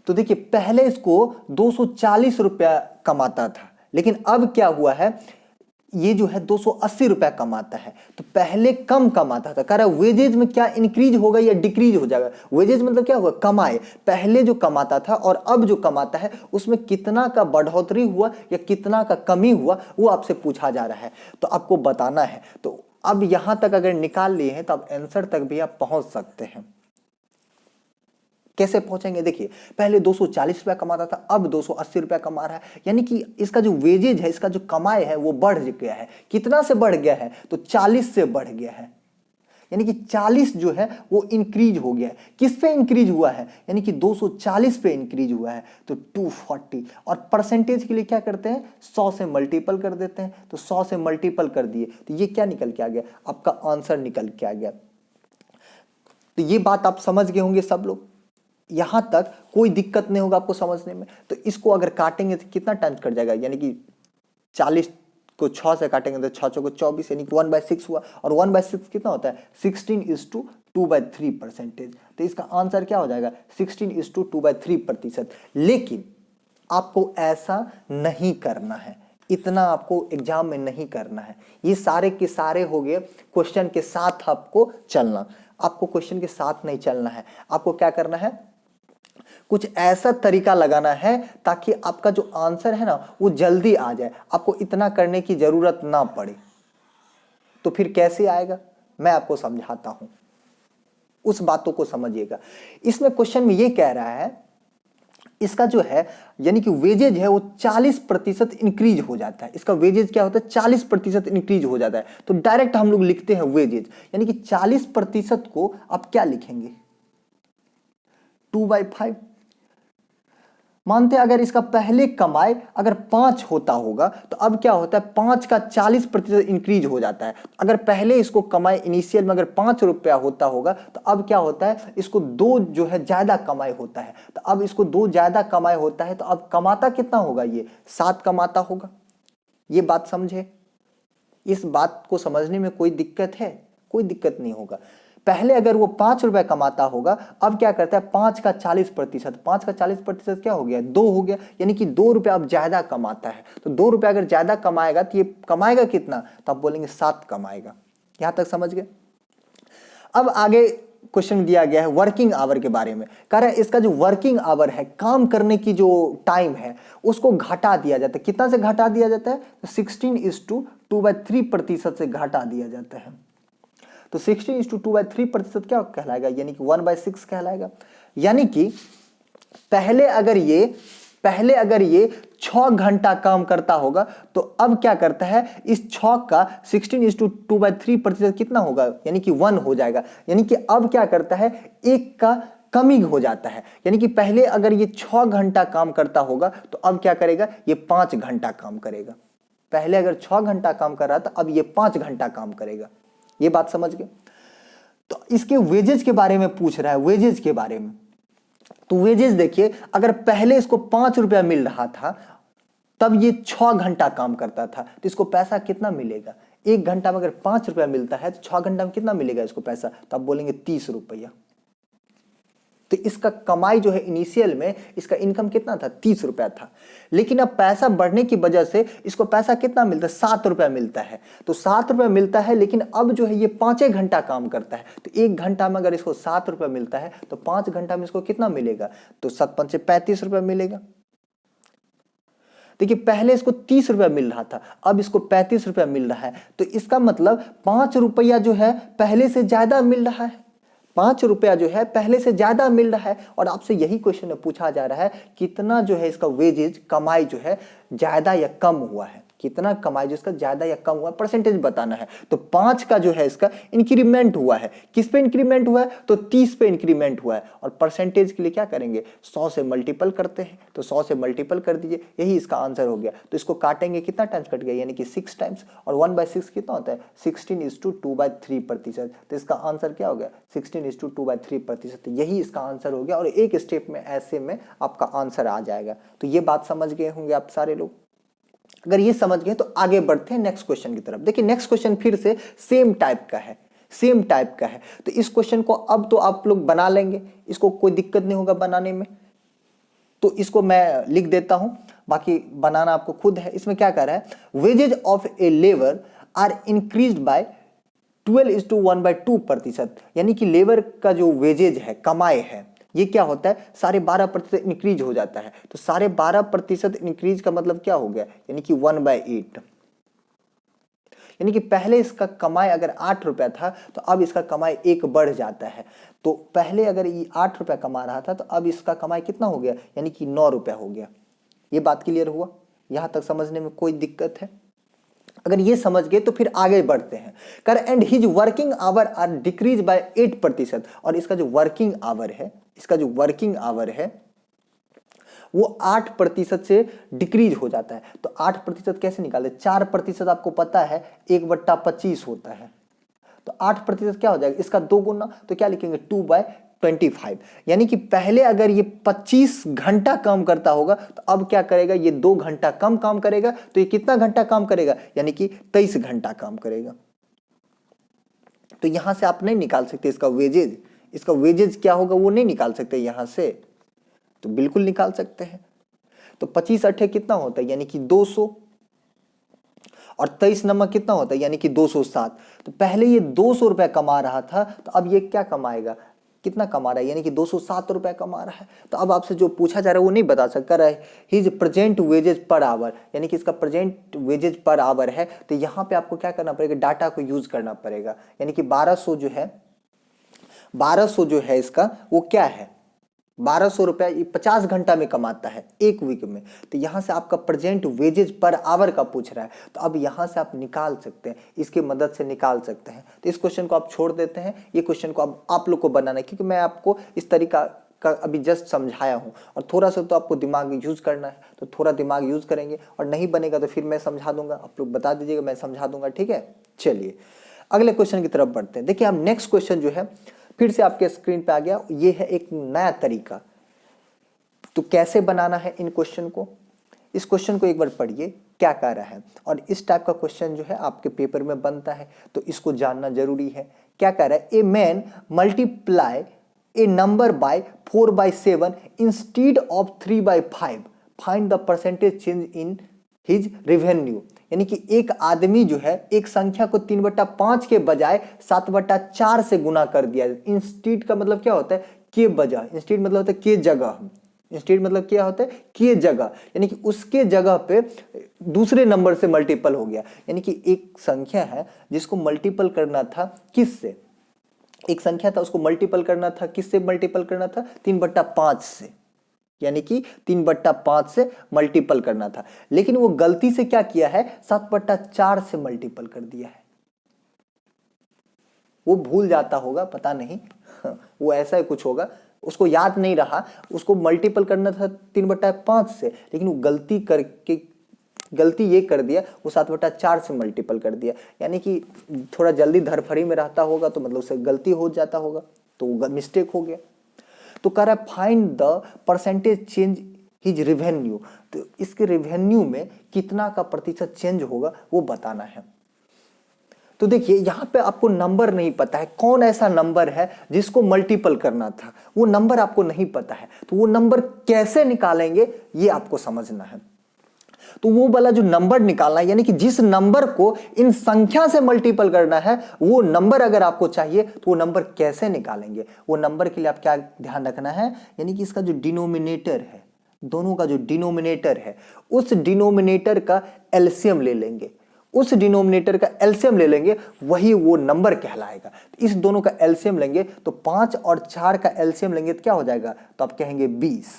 S1: तो देखिए पहले इसको 240 रुपया कमाता था, लेकिन अब क्या हुआ है? ये जो है 280 रुपया कमाता है। तो पहले कम कमाता था। कह रहा है वेजेज में क्या इंक्रीज होगा या डिक्रीज हो जाएगा? वेजेज मतलब क्या होगा? कमाए। पहले जो कमाता था और अब जो कमाता है उसमें कितना का बढ़ोतरी हुआ या कितना का कमी हुआ, वो आपसे पूछा जा रहा है, तो आपको बताना है। तो अब यहां तक अगर निकाल लिए हैं तो अब आंसर तक भी आप पहुंच सकते हैं। कैसे पहुंचेंगे? देखिए पहले 240 रुपया कमाता था, अब 280 रुपया कमा रहा है। यानी कि इसका जो वेजेज है, इसका जो कमाई है वो बढ़ गया है। कितना से बढ़ गया है? तो 40 से बढ़ गया है। यानी कि 40 जो है वो इंक्रीज हो गया है। किस पे इंक्रीज हुआ है? यानी कि 240 पे इंक्रीज हुआ है, तो 240। और परसेंटेज के लिए क्या करते हैं? 100 से मल्टीपल कर देते हैं, तो 100 से मल्टीपल कर दिए तो ये क्या निकल के आ गया? आपका आंसर निकल के आ गया। तो ये बात आप समझ गए होंगे सब लोग, यहां तक कोई दिक्कत नहीं होगा आपको समझने में। तो इसको अगर काटेंगे तो कितना टाइम्स कट जाएगा? यानी कि 40 को 6 से काटेंगे तो 6 को 24, यानी कि 1/6 हुआ। और 1/6 कितना होता है? 16:2/3 परसेंटेज। तो इसका आंसर क्या हो जाएगा? 16:2/3%। लेकिन आपको ऐसा नहीं करना है, इतना आपको एग्जाम में नहीं करना है। ये सारे के सारे हो गए क्वेश्चन के साथ आपको चलना। आपको क्वेश्चन के साथ नहीं चलना है, आपको क्या करना है? कुछ ऐसा तरीका लगाना है ताकि आपका जो आंसर है ना वो जल्दी आ जाए, आपको इतना करने की जरूरत ना पड़े। तो फिर कैसे आएगा मैं आपको समझाता हूं, उस बातों को समझिएगा। इसमें क्वेश्चन में ये कह रहा है इसका जो है यानी कि वेजेज है वो 40% इंक्रीज हो जाता है। इसका वेजेज क्या होता है? 40% इंक्रीज हो जाता है। तो डायरेक्ट हम लोग लिखते हैं वेजेज, यानी कि 40% को आप क्या लिखेंगे? 2/5। मानते हैं अगर इसका पहले कमाई अगर 5 होता होगा तो अब क्या होता है? 5 का 40% इंक्रीज हो जाता है। अगर पहले इसको कमाई इनिशियल में अगर 5 रुपया होता होगा तो अब क्या होता है? इसको 2 जो है ज्यादा कमाई होता है। तो अब इसको 2 ज्यादा कमाई होता है तो अब कमाता कितना होगा? ये 7 कमाता होगा। ये बात समझे? इस बात को समझने में कोई दिक्कत है? कोई दिक्कत नहीं होगा। पहले अगर वो 5 रुपए कमाता होगा, अब क्या करता है? 5 का 40%, 5 का 40% क्या हो गया? 2 हो गया, यानी कि 2 रुपए अब ज्यादा कमाता है। तो 2 रुपए अगर ज्यादा कमाएगा तो ये कमाएगा कितना? तो आप बोलेंगे 7 कमाएगा। यहां तक समझ गए? अब आगे क्वेश्चन दिया गया है वर्किंग आवर के बारे में। कह रहा है इसका जो वर्किंग आवर है, काम करने की जो टाइम है, उसको घटा दिया जाता है। कितना से घटा दिया जाता है? 16:2/3% से घटा दिया जाता है। तो 16:2/3% क्या कहलाएगा? यानी कि 1/6 कहलाएगा। यानी कि पहले अगर ये 6 घंटा काम करता होगा तो अब क्या करता है? इस 6 का 16:2/3% कितना होगा? यानी कि 1 हो जाएगा। यानी कि अब क्या करता है? एक का कमी हो जाता है। यानी कि पहले अगर ये 6 घंटा काम करता होगा तो अब क्या करेगा? ये 5 घंटा काम करेगा। पहले अगर 6 घंटा काम कर रहा था, अब ये 5 घंटा काम करेगा। ये बात समझ गए? तो इसके वेजेज के बारे में पूछ रहा है, वेजेज के बारे में। तो वेजेज देखिए, अगर पहले इसको 5 रुपया मिल रहा था तब ये 6 घंटा काम करता था, तो इसको पैसा कितना मिलेगा? 1 घंटा में अगर 5 रुपया मिलता है तो 6 घंटा में कितना मिलेगा इसको पैसा? तो आप बोलेंगे 30 रुपया। तो इसका कमाई जो है इनिशियल में इसका इनकम कितना था? 30 रुपया था। लेकिन अब पैसा बढ़ने की वजह से इसको पैसा कितना मिलता है? 7 रुपया मिलता है। तो 7 रुपया मिलता है, लेकिन अब जो है ये 5 घंटा काम करता है। तो 1 घंटा में अगर इसको 7 रुपया मिलता है तो 5 घंटा में इसको कितना मिलेगा? तो 7×5 = 35 रुपया मिलेगा। देखिए पहले इसको 30 रुपया मिल रहा था, अब इसको 35 रुपया मिल रहा है। तो इसका मतलब 5 रुपया जो है पहले से ज्यादा मिल रहा है। 5 रुपया जो है पहले से ज्यादा मिल रहा है। और आपसे यही क्वेश्चन में पूछा जा रहा है कितना जो है इसका वेजेज कमाई जो है ज्यादा या कम हुआ है। कितना कमाई जो इसका ज्यादा या कम हुआ, परसेंटेज बताना है। तो 5 का जो है इसका इंक्रीमेंट हुआ है। किस पे इंक्रीमेंट हुआ है? तो 30 पे इंक्रीमेंट हुआ है। और परसेंटेज के लिए क्या करेंगे? 100 से मल्टीपल करते हैं। तो 100 से मल्टीपल कर दीजिए, यही इसका आंसर हो गया। तो इसको काटेंगे, कितना टाइम्स कट गया? यानी कि 6 टाइम्स। और 1/6 कितना होता है? 16:2/3%। तो इसका आंसर क्या हो गया? 16:2/3%। यही इसका आंसर हो गया। और एक स्टेप में ऐसे में आपका आंसर आ जाएगा। तो ये बात समझ गए होंगे आप सारे लोग। अगर ये समझ गए तो आगे बढ़ते हैं नेक्स्ट क्वेश्चन की तरफ। देखिए नेक्स्ट क्वेश्चन फिर से सेम टाइप का है, सेम टाइप का है। तो इस क्वेश्चन को अब तो आप लोग बना लेंगे, इसको कोई दिक्कत नहीं होगा बनाने में। तो इसको मैं लिख देता हूं, बाकी बनाना आपको खुद है। इसमें क्या कह रहा है? Wages of a labour are increased by 12:1/2%। यानी कि लेबर का जो वेजेज है, कमाई है, ये क्या होता है? 12.5% इंक्रीज हो जाता है। तो 12.5% इंक्रीज का मतलब क्या हो गया? यानी कि 1/8। यानी कि पहले इसका कमाई अगर 8 रुपया था तो अब इसका कमाई 1 बढ़ जाता है। तो पहले अगर ये 8 रुपया कमा रहा था तो अब इसका कमाई कितना हो गया? यानी कि 9 रुपया हो गया। ये बात क्लियर हुआ? यहां तक समझने में कोई दिक्कत है? अगर ये समझ गए तो फिर आगे बढ़ते हैं। कर and his working hour are decrease by 8%। और इसका जो वर्किंग आवर है, इसका जो वर्किंग आवर है वो 8% से डिक्रीज हो जाता है। तो 8% कैसे निकाले? 4% आपको पता है 1/25 होता है, तो 8% क्या हो जाएगा? इसका 2 गुना, तो क्या लिखेंगे? 2/25। यानी कि पहले अगर ये 25 घंटा काम करता होगा तो अब क्या करेगा? ये 2 घंटा कम काम करेगा, तो ये कितना घंटा काम करेगा? यानी कि 23 घंटा काम करेगा। तो यहां से आप नहीं निकाल सकते इसका वेजेज। इसका वेजेज क्या होगा वो नहीं निकाल सकते यहां से, तो बिल्कुल निकाल सकते हैं। तो 25 अठे कितना होता है? यानी कि 200, और 23 नमक कितना होता है? यानी कि 207। तो पहले ये 200 रुपए कमा रहा था, तो अब ये क्या कमाएगा? कितना कमा रहा है? यानी कि 207 रुपए कमा रहा है। तो अब आपसे जो पूछा जा रहा है वो नहीं बता सकता है। His present wages per hour, यानी कि इसका प्रेजेंट वेजेज पर आवर है, तो यहाँ पे आपको क्या करना पड़ेगा? डाटा को यूज करना पड़ेगा। यानी कि 1200 जो है, 1200 जो है इसका वो क्या है? 1200 रुपया 50 घंटा में कमाता है एक वीक में। तो यहां से आपका प्रेजेंट वेजेज पर आवर का पूछ रहा है, तो अब यहां से आप निकाल सकते हैं, इसकी मदद से निकाल सकते हैं। तो इस क्वेश्चन को आप छोड़ देते हैं, ये क्वेश्चन को अब आप लोग को बनाना है, क्योंकि मैं आपको इस तरीका का अभी जस्ट समझाया हूं, और थोड़ा सा तो आपको दिमाग यूज करना है, तो थोड़ा दिमाग यूज करेंगे, और नहीं बनेगा तो फिर मैं समझा दूंगा, आप लोग बता दीजिएगा, मैं समझा दूंगा। ठीक है, चलिए अगले क्वेश्चन की तरफ बढ़ते हैं। देखिए हम नेक्स्ट क्वेश्चन जो है फिर से आपके स्क्रीन पे आ गया, ये है एक नया तरीका। तो कैसे बनाना है इन क्वेश्चन को? इस क्वेश्चन को एक बार पढ़िए क्या कह रहा है, और इस टाइप का क्वेश्चन जो है आपके पेपर में बनता है, तो इसको जानना जरूरी है। क्या कह रहा है? A man multiply A number by 4/7 instead of 3/5, find the percentage change in his revenue. यानी कि एक आदमी जो है एक संख्या को 3/5 के बजाय 7/4 से गुना कर दिया। इंस्टीड का मतलब क्या होता है? के बजाय। इंस्टीड मतलब होता है के जगह। इंस्टीड मतलब क्या होता है? के जगह, यानी कि उसके जगह पे दूसरे नंबर से मल्टीपल हो गया। यानी कि एक संख्या है जिसको मल्टीपल करना था किससे? एक संख्या था उसको मल्टीपल करना था किससे? मल्टीपल करना था 3/5 से, यानी कि 3/5 से मल्टीपल करना था, लेकिन वो गलती से क्या किया है? 7/4 से मल्टीपल कर दिया है। वो भूल जाता होगा, पता नहीं वो ऐसा ही कुछ होगा, उसको याद नहीं रहा, उसको मल्टीपल करना था 3/5 से, लेकिन वो गलती ये कर दिया, वो 7/4 से मल्टीपल कर दिया। यानी कि थोड़ा जल्दी धरफड़ी में रहता होगा, तो मतलब उससे गलती हो जाता होगा, तो वो मिस्टेक हो गया। तो कह रहा है find the percentage change his revenue. तो इसके रेवेन्यू में कितना का प्रतिशत चेंज होगा वो बताना है। तो देखिए यहां पे आपको नंबर नहीं पता है, कौन ऐसा नंबर है जिसको मल्टीपल करना था, वो नंबर आपको नहीं पता है, तो वो नंबर कैसे निकालेंगे ये आपको समझना है। तो वो वाला जो नंबर निकालना है, यानी कि जिस नंबर को इन संख्या से मल्टीपल करना है, वो नंबर अगर आपको चाहिए तो वो नंबर कैसे निकालेंगे? वो नंबर के लिए आप क्या ध्यान रखना है? यानी कि इसका जो डिनोमिनेटर है, दोनों का जो डिनोमिनेटर है, उस डिनोमिनेटर का एलसीएम ले लेंगे। उस डिनोमिनेटर का एलसीएम ले लेंगे, वही वो नंबर कहलाएगा। इस दोनों का एलसीएम लेंगे तो 5 और 4 का एलसीएम लेंगे तो क्या हो जाएगा? तो आप कहेंगे 20।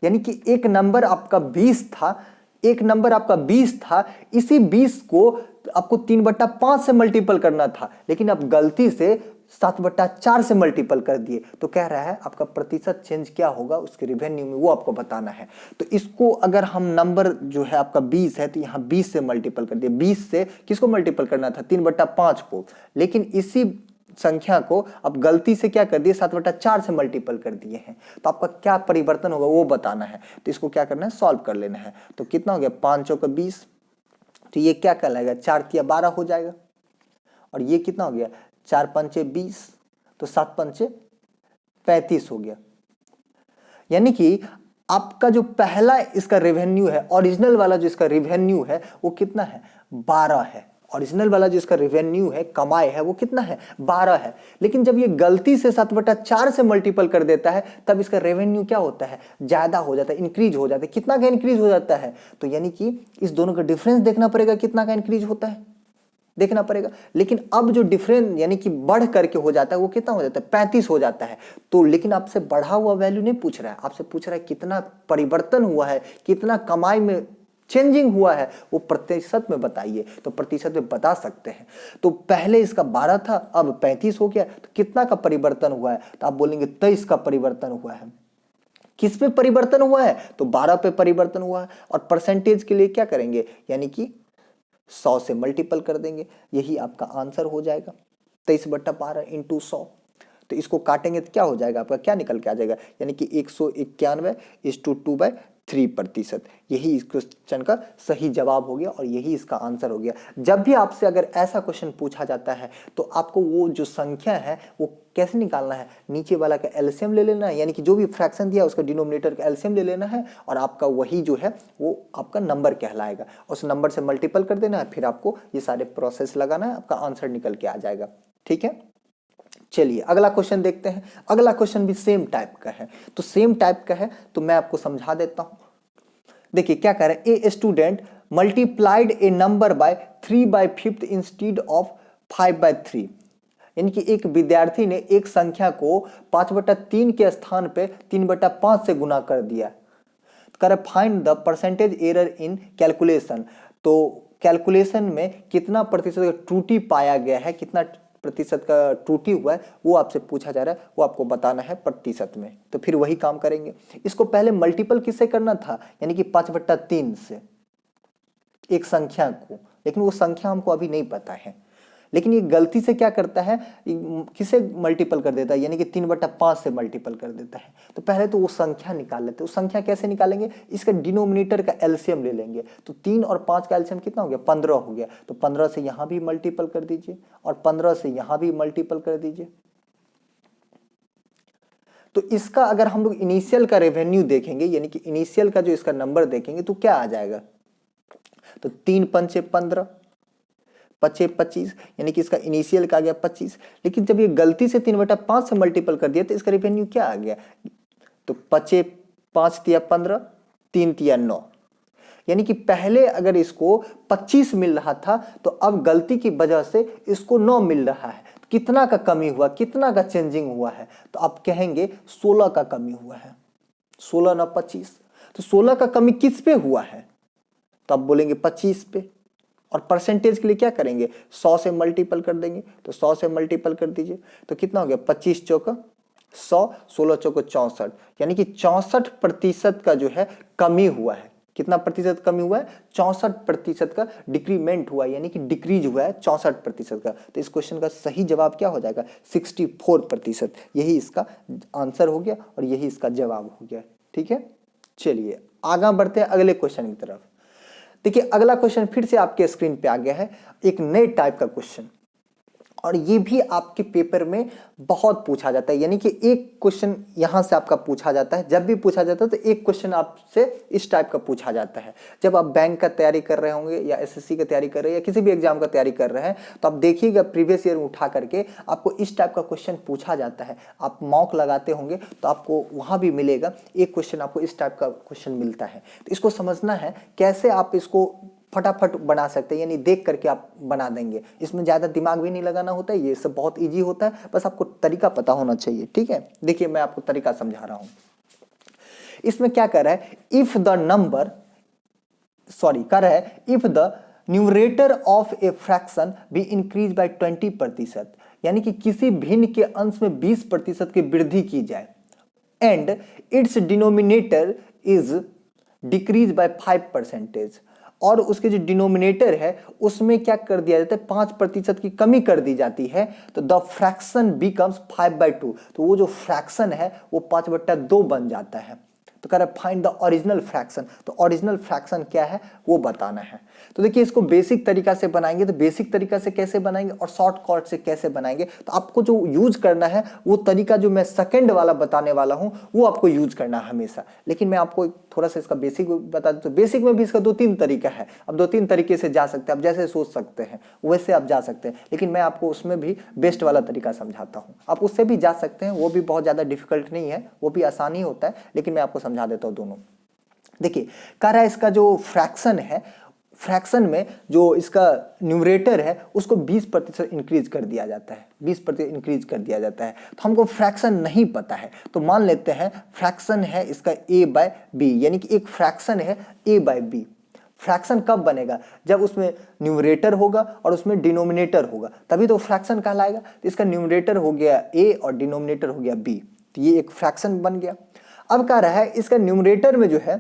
S1: यानी कि एक नंबर आपका 20 था, एक नंबर आपका 20 था, इसी 20 को आपको 3/5 से मल्टीपल करना था, लेकिन आप गलती से 7/4 से मल्टीपल कर दिए। तो कह रहा है आपका प्रतिशत चेंज क्या होगा उसके रेवेन्यू में, वो आपको बताना है। तो इसको अगर हम नंबर जो है आपका 20 है, तो यहाँ 20 से मल्टीपल कर दिए। 20 से किसको मल्टीपल करना था? 3/5 को, लेकिन इसी संख्या को अब गलती से क्या कर दिए? 7/4 से मल्टीपल कर दिए हैं। तो आपका क्या परिवर्तन होगा वो बताना है। तो इसको क्या करना है? सॉल्व कर लेना है। तो कितना हो गया? 5 चौका 20, तो ये क्या कहलाएगा? 4 तिया 12 हो जाएगा। और ये कितना हो गया? 4 पंचे 20, तो 7 पंचे 35 हो गया। यानी कि आपका जो पहला इसका रेवेन्यू है, ओरिजिनल वाला जो इसका रेवेन्यू है वो कितना है? 12 है। ओरिजिनल वाला जो इसका रेवेन्यू है, कमाई है, वो कितना है? 12 है। लेकिन जब ये गलती से 7/4 से मल्टीपल कर देता है, तब इसका रेवेन्यू क्या होता है? ज्यादा हो जाता है, इंक्रीज हो जाता है। कितना का इंक्रीज हो जाता है? तो यानी कि इस दोनों का डिफरेंस देखना पड़ेगा, कितना का इंक्रीज होता है देखना पड़ेगा। लेकिन अब जो डिफरेंस यानी कि बढ़ करके हो जाता है, वो कितना हो जाता है? 35 हो जाता है। तो लेकिन आपसे बढ़ा हुआ वैल्यू नहीं पूछ रहा है, आपसे पूछ रहा है कितना परिवर्तन हुआ है, कितना कमाई में चेंजिंग हुआ है, वो प्रतिशत में बताइए। तो प्रतिशत में बता सकते हैं। तो पहले इसका 12 था, अब 35 हो गया, तो कितना का परिवर्तन हुआ है? तो आप बोलेंगे 23 का परिवर्तन हुआ है। किस पे परिवर्तन हुआ है? तो 12 पे परिवर्तन हुआ है। और परसेंटेज के लिए क्या करेंगे, यानी कि 100 से मल्टीपल कर देंगे, यही आपका आंसर हो जाएगा 23/12 इंटू 100। तो इसको काटेंगे तो क्या हो जाएगा आपका, क्या निकल के आ जाएगा, यानी कि 191/2/3%। यही इस क्वेश्चन का सही जवाब हो गया और यही इसका आंसर हो गया। जब भी आपसे अगर ऐसा क्वेश्चन पूछा जाता है तो आपको वो जो संख्या है वो कैसे निकालना है, नीचे वाला का एलसीएम ले लेना है, यानी कि जो भी फ्रैक्शन दिया उसका डिनोमिनेटर का एलसीएम ले लेना है और आपका वही जो है वो आपका नंबर कहलाएगा। उस नंबर से मल्टीपल कर देना है, फिर आपको ये सारे प्रोसेस लगाना है, आपका आंसर निकल के आ जाएगा। ठीक है, चलिए अगला क्वेश्चन देखते हैं। अगला क्वेश्चन भी सेम टाइप का है, तो सेम टाइप का है तो मैं आपको समझा देता हूं। देखिए क्या कह रहे हैं, a student multiplied A number by 3/5 instead of 5/3। यानी कि एक विद्यार्थी ने एक संख्या को 5/3 के स्थान पे 3/5 से गुना कर दिया। कर find the percentage error in calculation. तो कैलकुलेशन में कितना प्रतिशत त्रुटि पाया गया है, कितना प्रतिशत का त्रुटि हुआ है, वो आपसे पूछा जा रहा है, वो आपको बताना है प्रतिशत में। तो फिर वही काम करेंगे। इसको पहले मल्टीपल किससे करना था, यानी कि 5/3 से एक संख्या को, लेकिन वो संख्या हमको अभी नहीं पता है। लेकिन ये गलती से क्या करता है, किसे मल्टीपल कर देता है, यानी कि 3/5 से मल्टीपल कर देता है। तो पहले तो वो संख्या निकाल लेते हैं। वो संख्या कैसे निकालेंगे, इसका डिनोमिनेटर का एलसीएम ले लेंगे। तो 3 और 5 का एलसीएम कितना हो गया, 15 हो गया। तो 15 से यहां भी मल्टीपल कर दीजिए और 15 से यहां भी मल्टीपल कर दीजिए। तो इसका अगर हम लोग इनिशियल का रेवेन्यू देखेंगे, यानी कि इनिशियल का जो इसका नंबर देखेंगे, तो क्या आ जाएगा, तो 3 पंचे 15, 25, यानी कि इसका इनिशियल का आ गया 25। लेकिन जब ये गलती से 3/5 से मल्टीपल कर दिया तो इसका रेवेन्यू क्या आ गया, तो 5 तिया 15, 3 तिया 9। यानी कि पहले अगर इसको 25 मिल रहा था तो अब गलती की वजह से इसको 9 मिल रहा है। कितना का कमी हुआ, कितना का चेंजिंग हुआ है, तो आप कहेंगे 16 का कमी हुआ है। 16 ना 25, तो 16 का कमी किस पे हुआ है, तो आप बोलेंगे 25 पे। और परसेंटेज के लिए क्या करेंगे, 100 से मल्टीपल कर देंगे। तो 100 से मल्टीपल कर दीजिए, तो कितना हो गया, 25 चौका 100, 16 चौका 64, यानी कि 64% का जो है कमी हुआ है। कितना प्रतिशत कमी हुआ है, 64% का डिक्रीमेंट हुआ है, यानी कि डिक्रीज हुआ है 64% का। तो इस क्वेश्चन का सही जवाब क्या हो जाएगा, 64%। यही इसका आंसर हो गया और यही इसका जवाब हो गया। ठीक है, चलिए आगे बढ़ते हैं अगले क्वेश्चन की तरफ। देखिए अगला क्वेश्चन फिर से आपके स्क्रीन पे आ गया है, एक नए टाइप का क्वेश्चन, और ये भी आपके पेपर में बहुत पूछा जाता है। यानी कि एक क्वेश्चन यहां से आपका पूछा जाता है, जब भी पूछा जाता है तो एक क्वेश्चन आपसे इस टाइप का पूछा जाता है। जब आप बैंक का तैयारी कर रहे होंगे या एसएससी की तैयारी कर रहे हैं या किसी भी एग्जाम का तैयारी कर रहे हैं, तो आप देखिएगा प्रीवियस ईयर उठा करके आपको इस टाइप का क्वेश्चन पूछा जाता है। आप मॉक लगाते होंगे तो आपको वहां भी मिलेगा, एक क्वेश्चन आपको इस टाइप का क्वेश्चन मिलता है। तो इसको समझना है कैसे आप इसको फटाफट बना सकते हैं, यानी देख करके आप बना देंगे। इसमें ज़्यादा दिमाग भी नहीं लगाना होता है, ये सब बहुत इजी होता है, बस आपको तरीका पता होना चाहिए। ठीक है, देखिए मैं आपको तरीका समझा रहा हूं। इसमें क्या कर रहा है, इफ द नंबर कर रहा है if the numerator of a fraction B increase bye 20%, यानी कि किसी भिन्न के अंश में 20% की वृद्धि की जाए, and its denominator is decrease by 5%, और उसके जो डिनोमिनेटर है उसमें क्या कर दिया जाता है, 5% की कमी कर दी जाती है। तो द फ्रैक्शन बिकम्स 5/2, तो वो जो फ्रैक्शन है वो 5/2 बन जाता है। तो कह रहा है फाइंड द ओरिजिनल फ्रैक्शन, तो ओरिजिनल फ्रैक्शन क्या है वो बताना है। तो देखिए इसको बेसिक तरीका से बनाएंगे, तो बेसिक तरीका से कैसे बनाएंगे और शॉर्टकट से कैसे बनाएंगे, तो आपको जो यूज करना है वो तरीका जो मैं सेकंड वाला बताने वाला हूं वो आपको यूज करना है हमेशा। लेकिन मैं आपको थोड़ा सा इसका बेसिक बता दूं, तो बेसिक में भी इसका 2-3 तरीका है। अब 2-3 तरीके से जा सकते हैं, आप जैसे सोच सकते हैं वैसे आप जा सकते हैं, लेकिन मैं आपको उसमें भी बेस्ट वाला तरीका समझाता हूं। आप उससे भी जा सकते हैं, वो भी बहुत ज्यादा डिफिकल्ट नहीं है, वो भी आसानी होता है, लेकिन मैं आपको समझा देता हूं दोनों। देखिए कह रहा है इसका जो फ्रैक्शन है, फ्रैक्शन में जो इसका न्यूमरेटर है उसको 20% इंक्रीज कर दिया जाता है, 20% इंक्रीज कर दिया जाता है। तो हमको फ्रैक्शन नहीं पता है, तो मान लेते हैं फ्रैक्शन है इसका a/b, यानी कि एक फ्रैक्शन है a/b। फ्रैक्शन कब बनेगा? जब उसमें न्यूमरेटर होगा और उसमें डिनोमिनेटर होगा, तभी तो फ्रैक्शन कहलाएगा। तो इसका न्यूमरेटर हो गया a और डिनोमिनेटर हो गया b, तो ये एक फ्रैक्शन बन गया। अब कह रहा है इसका न्यूमरेटर में जो है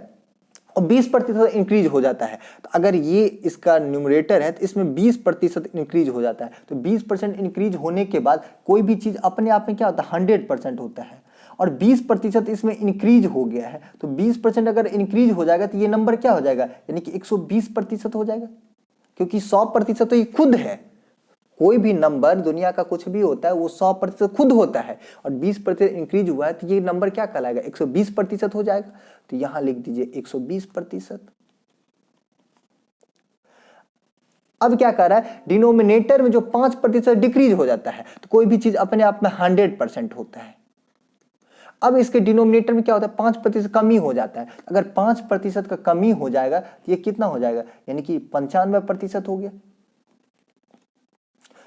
S1: और 20% इंक्रीज हो जाता है। तो अगर ये इसका न्यूमरेटर है तो इसमें 20% इंक्रीज हो जाता है। तो 20% इंक्रीज होने के बाद कोई भी चीज अपने आप में क्या होता है? 100% होता है। और 20% इसमें इंक्रीज हो गया है, तो 20% अगर इंक्रीज हो जाएगा तो ये नंबर क्या हो जाएगा? यानी कि 120% हो जाएगा, क्योंकि 100% तो ये खुद है। कोई भी नंबर दुनिया का कुछ भी होता है वो 100% खुद होता है, और 20% इंक्रीज हुआ है तो ये नंबर क्या कहलाएगा? 120% हो जाएगा। तो यहां लिख दीजिए 120%। अब क्या कर रहा है? डिनोमिनेटर में जो 5% डिक्रीज हो जाता है, तो कोई भी चीज अपने आप में 100% होता है। अब इसके डिनोमिनेटर में क्या होता है? 5% कमी हो जाता है। अगर 5% का कमी हो जाएगा तो ये कितना हो जाएगा? यानी कि 95% हो गया।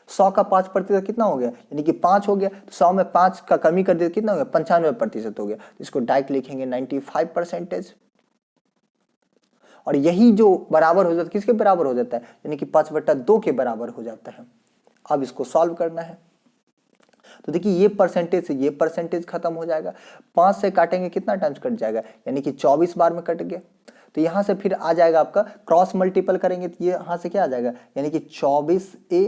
S1: 100 का 5% कितना हो गया? यानी कि 5 हो गया। तो 100 में 5 का कमी कर दिया, कितना हो गया? 95% हो गया। इसको डायरेक्ट लिखेंगे 95%। और यही जो बराबर हो जाता है, किसके बराबर हो जाता है? यानी कि 5/2 के बराबर हो जाता है। अब इसको सॉल्व करना है। तो देखिए ये परसेंटेज से ये परसेंटेज खत्म हो जाएगा। 5 से काटेंगे कितना टाइम्स कट जाएगा? यानी कि 24 बार में कट गया। तो यहां से फिर आ जाएगा आपका क्रॉस मल्टीपल करेंगे तो ये यहां से क्या आ जाएगा? यानी कि 24a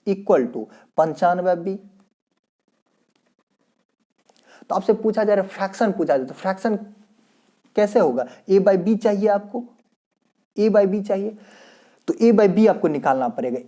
S1: इक्वल टू 95b। तो आपसे पूछा जा रहा है फ्रैक्शन पूछा जाए, तो फ्रैक्शन कैसे होगा? a बाई बी चाहिए आपको, a बाई बी चाहिए, तो a बाई बी आपको निकालना पड़ेगा।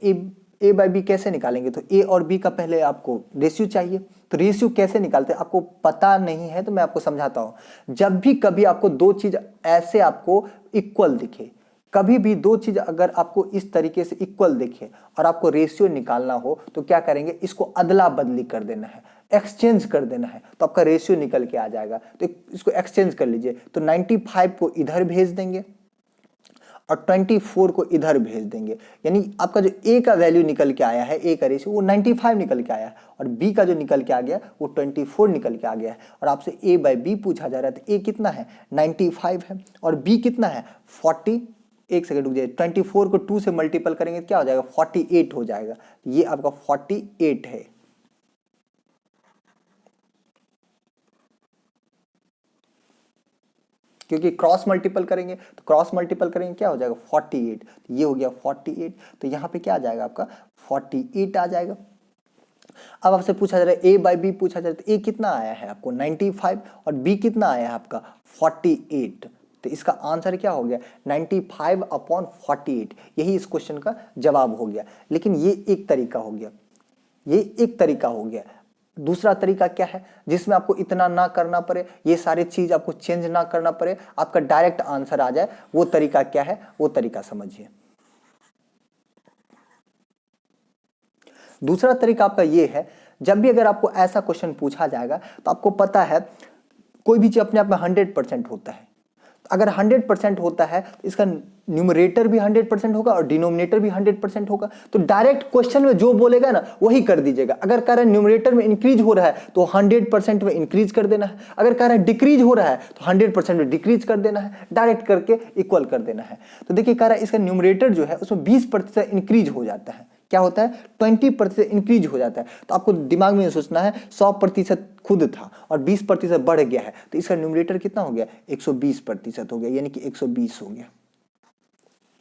S1: a बाई बी कैसे निकालेंगे? तो a और b का पहले आपको रेशियो चाहिए। तो रेशियो कैसे निकालते हैं आपको पता नहीं है तो मैं आपको समझाता हूं। जब भी कभी आपको दो चीज ऐसे आपको इक्वल दिखे, कभी भी दो चीज अगर आपको इस तरीके से इक्वल दिखे और आपको रेशियो निकालना हो तो क्या करेंगे? इसको अदला बदली कर देना है, एक्सचेंज कर देना है, तो आपका रेशियो निकल के आ जाएगा। तो इसको एक्सचेंज कर लीजिए। तो 95 को इधर भेज देंगे और 24 को इधर भेज देंगे। यानी आपका जो a का वैल्यू निकल के आया है, a का रेशियो, वो 95 निकल के आया है, और b का जो निकल के आ गया वो 24 निकल के आ गया है। और आपसे a बाई बी पूछा जा रहा है, तो a कितना है? 95 है, और b कितना है? 40। एक सेकंड रुक जाइए, 24 को 2 से मल्टीपल करेंगे क्या हो जाएगा? 48 हो जाएगा। ये आपका 48 है। क्योंकि क्रॉस मल्टीपल करेंगे, तो क्रॉस मल्टीपल करेंगे क्या हो जाएगा? 48। तो ये हो गया 48। तो यहाँ पे क्या आ जाएगा आपका? 48 आ जाएगा। अब आपसे पूछा जा रहा है a बाई बी पूछा जा रहा है, तो a कितना आया है आपको? 95, और b कितना आया है आपका? 48। तो इसका आंसर क्या हो गया? 95/48। यही इस क्वेश्चन का जवाब हो गया। लेकिन ये एक तरीका हो गया, ये एक तरीका हो गया। दूसरा तरीका क्या है जिसमें आपको इतना ना करना पड़े, ये सारी चीज आपको चेंज ना करना पड़े, आपका डायरेक्ट आंसर आ जाए? वो तरीका क्या है? वो तरीका समझिए। दूसरा तरीका आपका ये है, जब भी अगर आपको ऐसा क्वेश्चन पूछा जाएगा तो आपको पता है कोई भी चीज अपने आप में 100% होता है। अगर 100% होता है तो इसका न्यूमरेटर भी 100% होगा और डिनोमिनेटर भी 100% होगा। तो डायरेक्ट क्वेश्चन में जो बोलेगा ना वही कर दीजिएगा। अगर कह रहा है न्यूमरेटर में इंक्रीज हो रहा है तो 100% में इंक्रीज कर देना है, अगर कह रहा है डिक्रीज हो रहा है तो 100% में डिक्रीज कर देना है, डायरेक्ट करके इक्वल कर देना है। तो देखिए कह रहा है इसका न्यूमरेटर जो है उसमें 20% इंक्रीज हो जाता है। क्या होता है? 20% इंक्रीज हो जाता है। तो आपको दिमाग में सोचना है 100% खुद था और 20% बढ़ गया है, तो इसका न्यूमरेटर कितना हो गया? 120% हो गया, यानी कि 120 हो गया।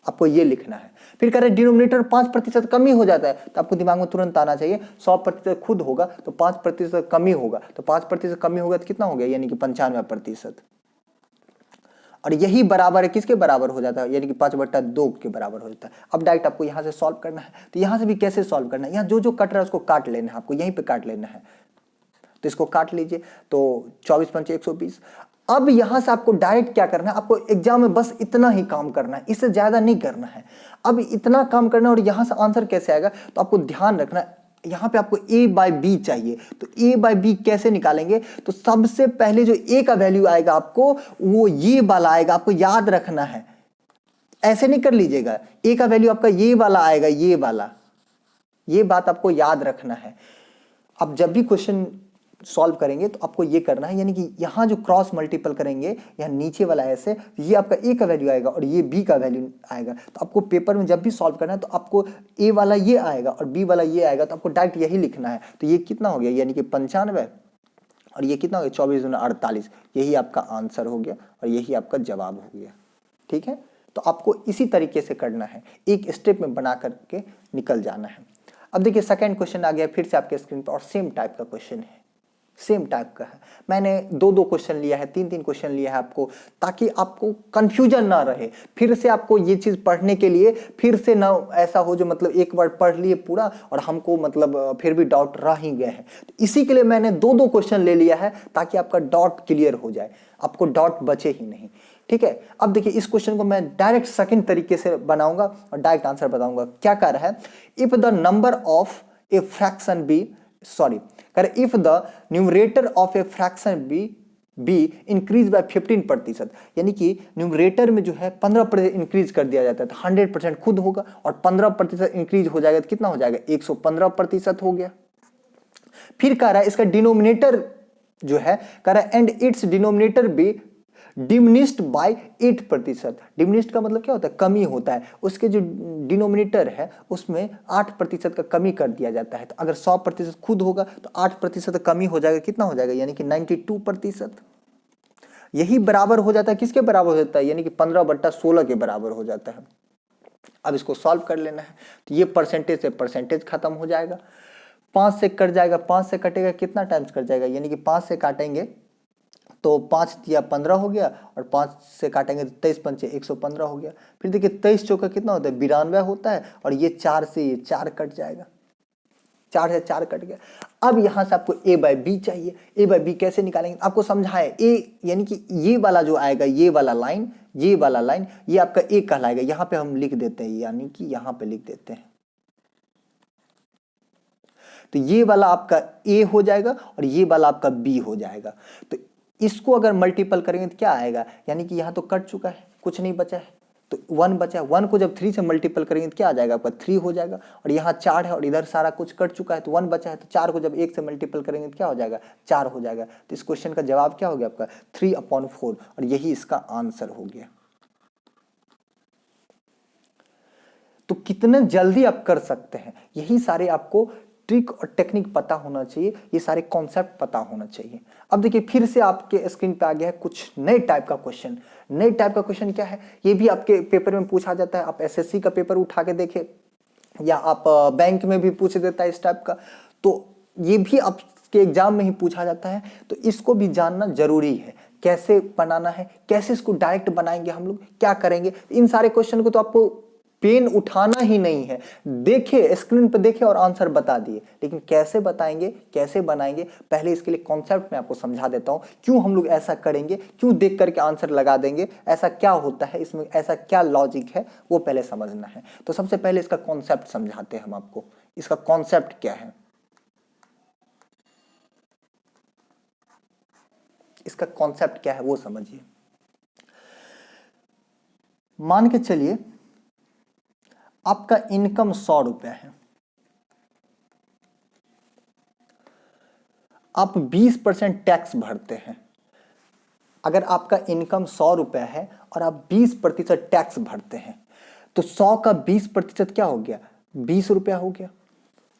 S1: आपको ये लिखना है। फिर कह रहे डिनोमिनेटर 5% कमी हो जाता है, तो आपको दिमाग में तुरंत आना चाहिए 100% खुद होगा तो 5% कमी होगा, तो 5% कमी होगा तो कितना हो गया? यानी कि 95%। और यही बराबर है किसके बराबर हो जाता है? यानी कि 5/2 के बराबर हो जाता है। अब डायरेक्ट आपको यहां से सॉल्व करना है। तो यहां से भी कैसे सॉल्व करना है? यहाँ जो जो कट रहा है उसको काट लेना है, आपको यहीं पे काट लेना है। तो इसको काट लीजिए। तो 24 पंचे 120। अब यहां से आपको डायरेक्ट क्या करना है? आपको एग्जाम में बस इतना ही काम करना है, इससे ज्यादा नहीं करना है। अब इतना काम करना है, और यहां से आंसर कैसे आएगा? तो आपको ध्यान रखना है यहां पे आपको a बाई बी चाहिए। तो a बाई बी कैसे निकालेंगे? तो सबसे पहले जो a का वैल्यू आएगा आपको वो ये वाला आएगा, आपको याद रखना है। ऐसे नहीं कर लीजिएगा, a का वैल्यू आपका ये वाला आएगा, ये वाला, ये बात आपको याद रखना है। अब जब भी क्वेश्चन सॉल्व करेंगे तो आपको ये करना है, यानी कि यहाँ जो क्रॉस मल्टीपल करेंगे, यहाँ नीचे वाला ऐसे, ये आपका ए का वैल्यू आएगा और ये बी का वैल्यू आएगा। तो आपको पेपर में जब भी सॉल्व करना है तो आपको ए वाला ये आएगा और बी वाला ये आएगा, तो आपको डायरेक्ट यही लिखना है। तो ये कितना हो गया, यानी कि 95 और ये कितना हो गया 24 दूना 48, यही आपका आंसर हो गया और यही आपका जवाब हो गया। ठीक है, तो आपको इसी तरीके से करना है, एक स्टेप में बना करके निकल जाना है। अब देखिए सेकंड क्वेश्चन आ गया फिर से आपके स्क्रीन पर और सेम टाइप का क्वेश्चन है, सेम टाइप का है। मैंने दो क्वेश्चन लिया है, तीन क्वेश्चन लिया है आपको, ताकि आपको कंफ्यूजन ना रहे। फिर से आपको ये चीज पढ़ने के लिए फिर से ना ऐसा हो जो मतलब एक बार पढ़ लिए पूरा और हमको मतलब फिर भी डाउट रह ही गए हैं। तो इसी के लिए मैंने दो क्वेश्चन ले लिया है ताकि आपका डाउट क्लियर हो जाए, आपको डाउट बचे ही नहीं। ठीक है, अब देखिए इस क्वेश्चन को मैं डायरेक्ट सेकंड तरीके से बनाऊंगा और डायरेक्ट आंसर बताऊंगा। क्या कह रहा है, if the number of a fraction B, sorry कर if the numerator of a fraction B increase by 15%, यानी कि न्यूमरेटर में जो है 15% इंक्रीज कर दिया जाता है तो 100% खुद होगा और 15% इंक्रीज हो जाएगा तो कितना हो जाएगा 115% हो गया। फिर कह रहा है इसका डिनोमिनेटर जो है कह रहा है and its denominator be diminished by 8%। Diminished का मतलब क्या होता है, कमी होता है, उसके जो डिनोमिनेटर है उसमें 8% का कमी कर दिया जाता है। तो अगर 100% खुद होगा तो 8% कमी हो जाएगा, कितना हो जाएगा यानी कि 92%। यही बराबर हो जाता है, किसके बराबर हो जाता है, यानी कि 15/16 के बराबर हो जाता है। अब इसको सॉल्व कर लेना है, तो ये परसेंटेज से परसेंटेज खत्म हो जाएगा, 5 से कट जाएगा, 5 से कटेगा कितना टाइम्स कट जाएगा, यानी कि 5 से काटेंगे तो 5 या 15 हो गया और 5 से काटेंगे तो 23 पंचे 115 हो गया। फिर देखिए 23 चौका कितना होता है 92 होता है और ये 4 से ये 4 कट जाएगा, 4 से 4 कट गया। अब यहां से आपको a बाय बी चाहिए, a बाय बी कैसे निकालेंगे आपको समझाएं। a यानी कि ये वाला जो आएगा, ये वाला लाइन, ये वाला लाइन, ये आपका a कहलाएगा। यहां पे हम लिख देते हैं, यानी कि यहां पे लिख देते हैं, तो ये वाला आपका a हो जाएगा और ये वाला आपका b हो जाएगा। तो इसको अगर मल्टीपल करेंगे तो क्या आएगा, यानी कि यहाँ तो कट चुका है, कुछ नहीं बचा है, तो 1 बचा है। 1 को जब 3 से मल्टीपल करेंगे तो क्या आ जाएगा आपका 3 हो जाएगा और यहाँ 4 है और इधर सारा कुछ कट चुका है तो 1 बचा है। तो 4 को जब 1 से मल्टीपल करेंगे तो क्या हो जाएगा 4 हो जाएगा। तो इस क्वेश्चन का जवाब क्या हो गया आपका 3/4 और यही इसका आंसर हो गया। तो कितने जल्दी आप कर सकते हैं, यही सारे आपको ट्रिक और टेक्निक पता होना चाहिए, ये सारे कॉन्सेप्ट पता होना चाहिए। अब देखिए फिर से आपके स्क्रीन पे आ गया है कुछ नए टाइप का क्वेश्चन। नए टाइप का क्वेश्चन क्या है, ये भी आपके पेपर में पूछा जाता है। आप एसएससी का पेपर उठा के देखें या आप बैंक में भी पूछ देता है इस टाइप का, तो ये भी आपके एग्जाम में ही पूछा जाता है। तो इसको भी जानना जरूरी है, कैसे बनाना है, कैसे इसको डायरेक्ट बनाएंगे हम लोग, क्या करेंगे। इन सारे क्वेश्चन को तो आपको पेन उठाना ही नहीं है, देखे स्क्रीन पर देखे और आंसर बता दिए, लेकिन कैसे बताएंगे, कैसे बनाएंगे, पहले इसके लिए कॉन्सेप्ट मैं आपको समझा देता हूं। क्यों हम लोग ऐसा करेंगे, क्यों देख करके आंसर लगा देंगे, ऐसा क्या होता है इसमें, ऐसा क्या लॉजिक है, वो पहले समझना है। तो सबसे पहले इसका कॉन्सेप्ट समझाते हैं हम आपको, इसका कॉन्सेप्ट क्या है। इसका कॉन्सेप्ट क्या है वो समझिए। मान के चलिए आपका इनकम 100 रुपया है, आप 20% टैक्स भरते हैं। अगर आपका इनकम 100 रुपया है और आप 20% टैक्स भरते हैं तो 100 का 20% क्या हो गया 20 रुपया हो गया।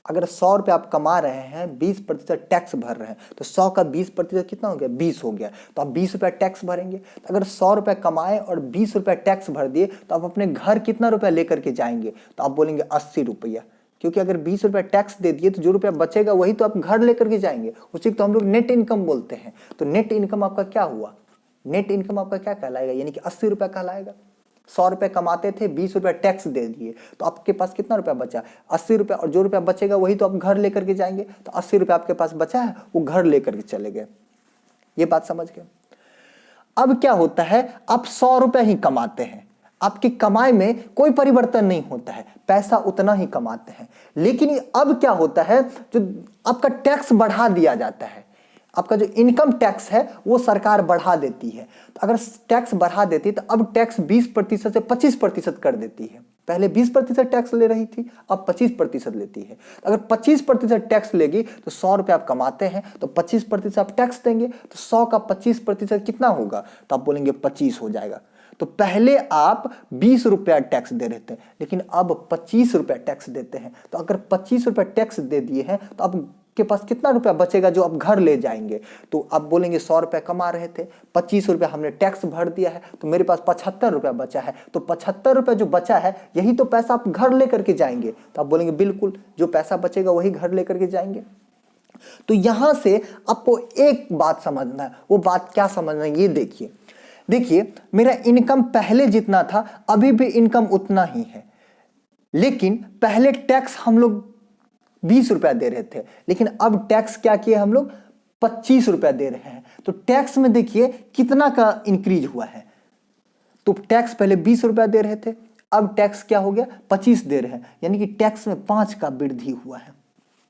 S1: अगर 100 रुपया आप कमा रहे हैं, 20% टैक्स भर रहे हैं, तो 100 का 20% कितना हो गया 20 हो गया। तो आप 20 रुपया टैक्स भरेंगे। तो अगर 100 रुपया कमाए और 20 रुपया टैक्स भर दिए तो आप अपने घर कितना रुपया लेकर के जाएंगे, तो आप बोलेंगे 80 रुपया, क्योंकि अगर 20 रुपया टैक्स दे दिए तो जो रुपया बचेगा वही तो आप घर लेकर के जाएंगे, उसी को तो हम लोग नेट इनकम बोलते हैं। तो नेट इनकम आपका क्या हुआ, नेट इनकम आपका क्या कहलाएगा, यानी कि 80 रुपया कहलाएगा। 100 रुपये कमाते थे, 20 रुपया टैक्स दे दिए, तो आपके पास कितना रुपया बचा 80 रुपया, और जो रुपया बचेगा वही तो आप घर लेकर के जाएंगे। तो 80 रुपया आपके पास बचा है, वो घर लेकर के चले गए। ये बात समझ गए। अब क्या होता है, आप 100 रुपया ही कमाते हैं, आपकी कमाई में कोई परिवर्तन नहीं होता है, पैसा उतना ही कमाते हैं। लेकिन अब क्या होता है, जो आपका टैक्स बढ़ा दिया जाता है, आपका जो इनकम टैक्स है वो सरकार बढ़ा देती है। तो अगर टैक्स बढ़ा देती है तो अब टैक्स 20% से 25% कर देती है। पहले 20% टैक्स ले रही थी, अब 25% लेती है। अगर 25% टैक्स लेगी तो 100 रुपये आप कमाते हैं तो 25% आप टैक्स देंगे, तो 100 का 25% कितना होगा, तो आप बोलेंगे 25 हो जाएगा। तो पहले आप 20 रुपया टैक्स दे रहे थे, लेकिन अब 25 रुपया टैक्स देते हैं। तो अगर 25 रुपया टैक्स दे दिए हैं तो अब के पास कितना रुपया बचेगा जो आप घर ले जाएंगे। तो आप बोलेंगे 100 रुपया कमा रहे थे, 25 रुपया हमने टैक्स भर दिया है, तो मेरे पास 75 रुपया बचा है। तो 75 रुपया जो बचा है यही तो पैसा आप घर लेकर के जाएंगे। तो आप बोलेंगे बिल्कुल, जो पैसा बचेगा वही घर लेकर के जाएंगे। तो यहां से आपको एक बात समझना है, वो बात क्या समझना है ये देखिए। देखिए, मेरा इनकम पहले जितना था अभी भी इनकम उतना ही है, लेकिन पहले टैक्स हम लोग 20 रुपया दे रहे थे, लेकिन अब टैक्स क्या किए हम लोग 25 रुपया दे रहे हैं। तो टैक्स में देखिए कितना का इंक्रीज हुआ है। तो टैक्स पहले 20 रुपया दे रहे थे, अब टैक्स क्या हो गया 25 दे रहे हैं, यानी कि टैक्स में 5 का वृद्धि हुआ है,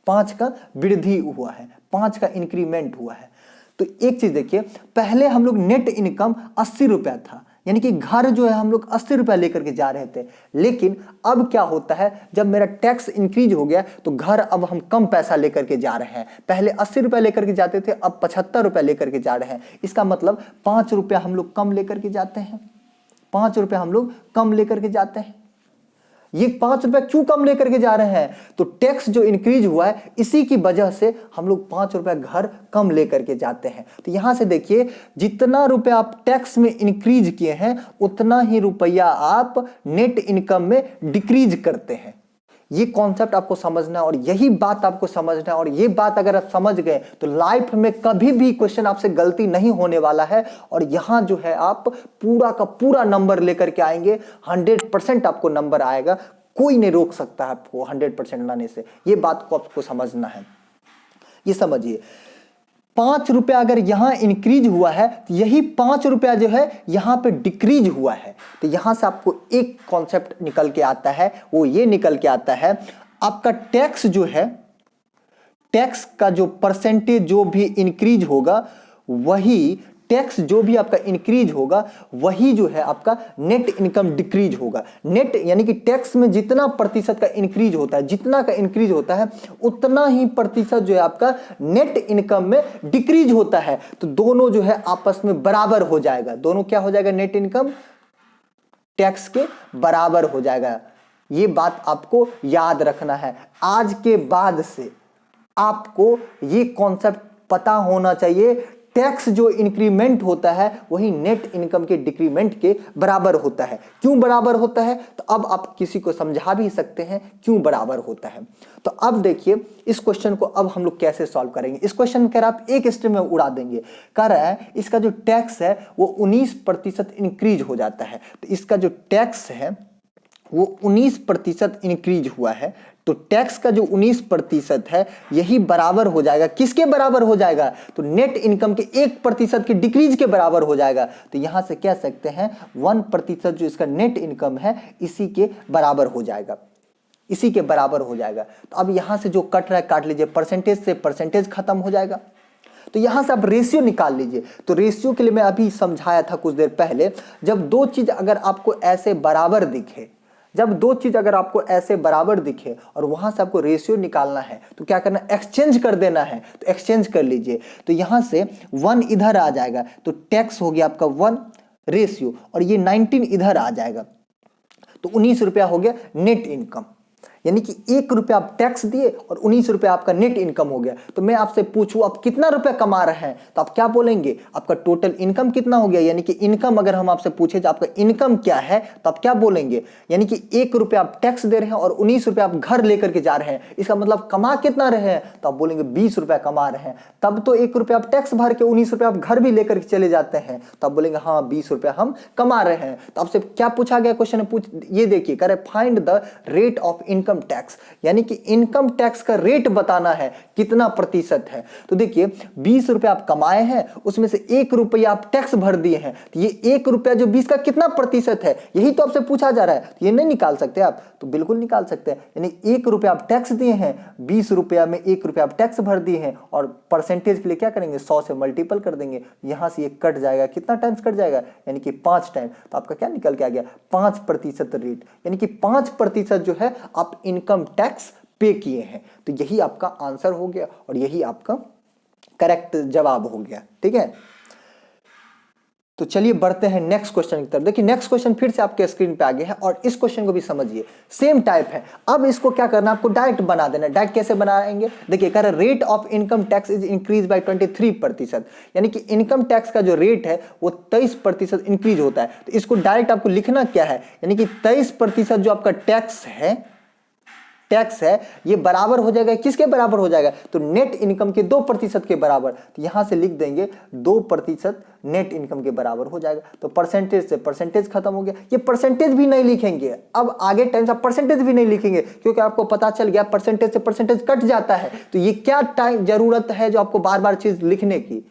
S1: 5 का वृद्धि हुआ है, 5 का इंक्रीमेंट हुआ है। तो एक चीज देखिए, पहले हम लोग नेट इनकम 80 रुपया था, यानी कि घर जो है हम लोग 80 रुपया लेकर के जा रहे थे, लेकिन अब क्या होता है जब मेरा टैक्स इंक्रीज हो गया तो घर अब हम कम पैसा लेकर के जा रहे हैं। पहले 80 रुपया लेकर के जाते थे, अब 75 रुपया लेकर के जा रहे हैं। इसका मतलब 5 रुपया हम लोग कम लेकर के जाते हैं, 5 रुपया हम लोग कम लेकर के जाते हैं। ये 5 रुपया क्यों कम लेकर के जा रहे हैं, तो टैक्स जो इंक्रीज हुआ है इसी की वजह से हम लोग 5 रुपया घर कम लेकर के जाते हैं। तो यहां से देखिए, जितना रुपया आप टैक्स में इंक्रीज किए हैं उतना ही रुपया आप नेट इनकम में डिक्रीज करते हैं। ये कॉन्सेप्ट आपको समझना है और यही बात आपको समझना है। और ये बात अगर आप समझ गए तो लाइफ में कभी भी क्वेश्चन आपसे गलती नहीं होने वाला है। और यहां जो है आप पूरा का पूरा नंबर लेकर के आएंगे, 100% आपको नंबर आएगा, कोई नहीं रोक सकता है आपको 100% लाने से। ये बात को आपको समझना है, ये समझिए। 5 रुपया अगर यहां इंक्रीज हुआ है तो यही 5 रुपया जो है यहां पे डिक्रीज हुआ है। तो यहां से आपको एक कॉन्सेप्ट निकल के आता है, वो ये निकल के आता है, आपका टैक्स जो है, टैक्स का जो परसेंटेज जो भी इंक्रीज होगा, वही टैक्स जो भी आपका इंक्रीज होगा वही जो है आपका नेट इनकम डिक्रीज होगा। नेट यानी कि टैक्स में जितना प्रतिशत का इंक्रीज होता है, जितना का इंक्रीज होता है उतना ही प्रतिशत जो है आपका नेट इनकम में डिक्रीज होता है। तो दोनों जो है आपस में बराबर हो जाएगा, दोनों क्या हो जाएगा, नेट इनकम टैक्स के बराबर हो जाएगा। ये बात आपको याद रखना है। आज के बाद से आपको ये कॉन्सेप्ट पता होना चाहिए, टैक्स जो इंक्रीमेंट होता है वही नेट इनकम के डिक्रीमेंट के बराबर होता है। क्यों बराबर होता है, तो अब आप किसी को समझा भी सकते हैं क्यों बराबर होता है। तो अब देखिए इस क्वेश्चन को अब हम लोग कैसे सॉल्व करेंगे। इस क्वेश्चन कह रहा आप एक स्टेप में उड़ा देंगे, कह रहा है इसका जो टैक्स है वो 19% इंक्रीज हो जाता है। तो इसका जो टैक्स है वो 19% इंक्रीज हुआ है। तो टैक्स का जो 19% है यही बराबर हो जाएगा, किसके बराबर हो जाएगा, तो नेट इनकम के 1% के डिक्रीज के बराबर हो जाएगा। तो यहां से कह सकते हैं 1% जो इसका नेट इनकम है इसी के बराबर हो जाएगा, इसी के बराबर हो जाएगा। तो अब यहां से जो कट रहा है काट लीजिए, परसेंटेज से परसेंटेज खत्म हो जाएगा। तो यहां से आप रेशियो निकाल लीजिए। तो रेशियो के लिए मैं अभी समझाया था कुछ देर पहले, जब दो चीज अगर आपको ऐसे बराबर दिखे, जब दो चीज अगर आपको ऐसे बराबर दिखे और वहां से आपको रेशियो निकालना है तो क्या करना, एक्सचेंज कर देना है। तो एक्सचेंज कर लीजिए। तो यहां से 1 इधर आ जाएगा, तो टैक्स हो गया आपका 1 रेशियो, और ये 19 इधर आ जाएगा, तो 19 रुपया हो गया नेट इनकम। यानी कि 1 रुपया आप टैक्स दिए और 19 रुपया आपका नेट इनकम हो गया। तो मैं आपसे पूछूं आप कितना रुपया कमा रहे हैं, तो आप क्या बोलेंगे, आपका टोटल इनकम कितना हो गया। यानी कि इनकम अगर हम आपसे पूछे तो आपका इनकम क्या है, तो आप क्या बोलेंगे, यानी कि 1 रुपया आप टैक्स दे रहे हैं और 19 रुपया आप घर लेकर के जा रहे हैं। इसका मतलब कमा कितना रहे हैं, तो आप बोलेंगे 20 रुपया कमा रहे हैं। तब तो 1 रुपया आप टैक्स भर के 19 रुपया आप घर भी लेकर के चले जाते हैं, तो आप बोलेंगे हाँ 20 रुपया हम कमा रहे हैं। तो आपसे क्या पूछा गया क्वेश्चन, ये देखिए, करे find the rate of income income tax, यानी कि इनकम टैक्स का रेट बताना है कितना प्रतिशत है। तो देखिए 20 रुपए आप कमाए हैं, उसमें से 1 रुपया आप टैक्स भर दिए हैं, तो ये 1 रुपया जो 20 का कितना प्रतिशत है, यही तो आपसे पूछा जा रहा है। तो ये नहीं निकाल सकते आप? तो बिल्कुल निकाल सकते हैं। यानी 1 रुपया आप टैक्स दिए हैं, 20 रुपया में 1 रुपया आप टैक्स भर दिए हैं, और परसेंटेज के लिए क्या करेंगे, 100 से मल्टीपल कर देंगे। यहां से ये कट जाएगा, कितना टाइम्स कट जाएगा, यानी कि 5 टाइम। तो आपका क्या निकल के आ गया, 5% रेट, यानी कि 5% जो है आप इनकम टैक्स पे किए हैं। तो यही आपका आंसर हो गया और यही आपका करेक्ट जवाब हो गया। ठीक है, तो चलिए बढ़ते हैं नेक्स्ट क्वेश्चन की तरफ। देखिए नेक्स्ट क्वेश्चन फिर से आपके स्क्रीन पे आ गया है और इस क्वेश्चन को भी समझिए, सेम टाइप है। अब इसको क्या करना है, आपको डायरेक्ट बना देना है। डायरेक्ट कैसे बनाएंगे, देखिए कह रहा है rate of income tax is increase by 23%, यानी कि इनकम टैक्स का जो रेट है वो 23% इंक्रीज होता है। तो इसको डायरेक्ट आपको लिखना क्या है, यानी कि 23% जो आपका टैक्स है ये बराबर हो जाएगा, किसके बराबर हो जाएगा, तो नेट इनकम के 2% के बराबर। तो यहां से लिख देंगे 2% नेट इनकम के बराबर हो जाएगा। तो परसेंटेज से परसेंटेज खत्म हो गया, ये परसेंटेज भी नहीं लिखेंगे अब आगे टाइम से परसेंटेज भी नहीं लिखेंगे, क्योंकि आपको पता चल गया परसेंटेज से परसेंटेज कट जाता है। तो ये क्या टाइम जरूरत है जो आपको बार बार चीज लिखने की,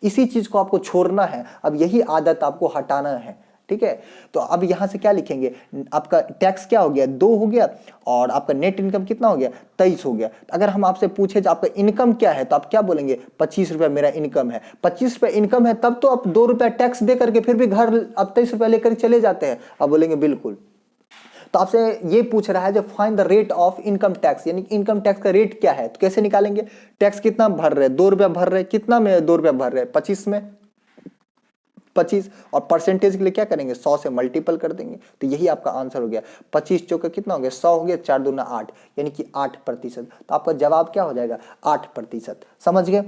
S1: इसी चीज को आपको छोड़ना है। अब यही आदत आपको हटाना है। ठीक है, तो अब यहां से क्या लिखेंगे, आपका टैक्स क्या हो गया, 2 हो गया, और आपका नेट इनकम कितना हो गया, 23 हो गया। अगर हम आपसे पूछे आपका इनकम क्या है, तो आप क्या बोलेंगे, 25 रुपया मेरा इनकम है। 25 रुपया इनकम है, तब तो आप 2 रुपया टैक्स दे करके फिर भी घर आप 23 रुपया लेकर चले जाते हैं। आप बोलेंगे बिल्कुल। तो आपसे ये पूछ रहा है जो find the rate of income tax, यानी इनकम टैक्स का रेट क्या है। तो कैसे निकालेंगे, टैक्स कितना भर रहे, 2 रुपया भर रहे, कितना में 2 रुपया भर रहे, 25 में 25, और परसेंटेज के लिए क्या करेंगे, 100 से मल्टीपल कर देंगे। तो यही आपका आंसर हो गया। 25 चौका कितना हो गया, 100 हो गया, 4 दूना 8, यानी कि 8%। तो आपका जवाब क्या हो जाएगा, 8%। समझ गए,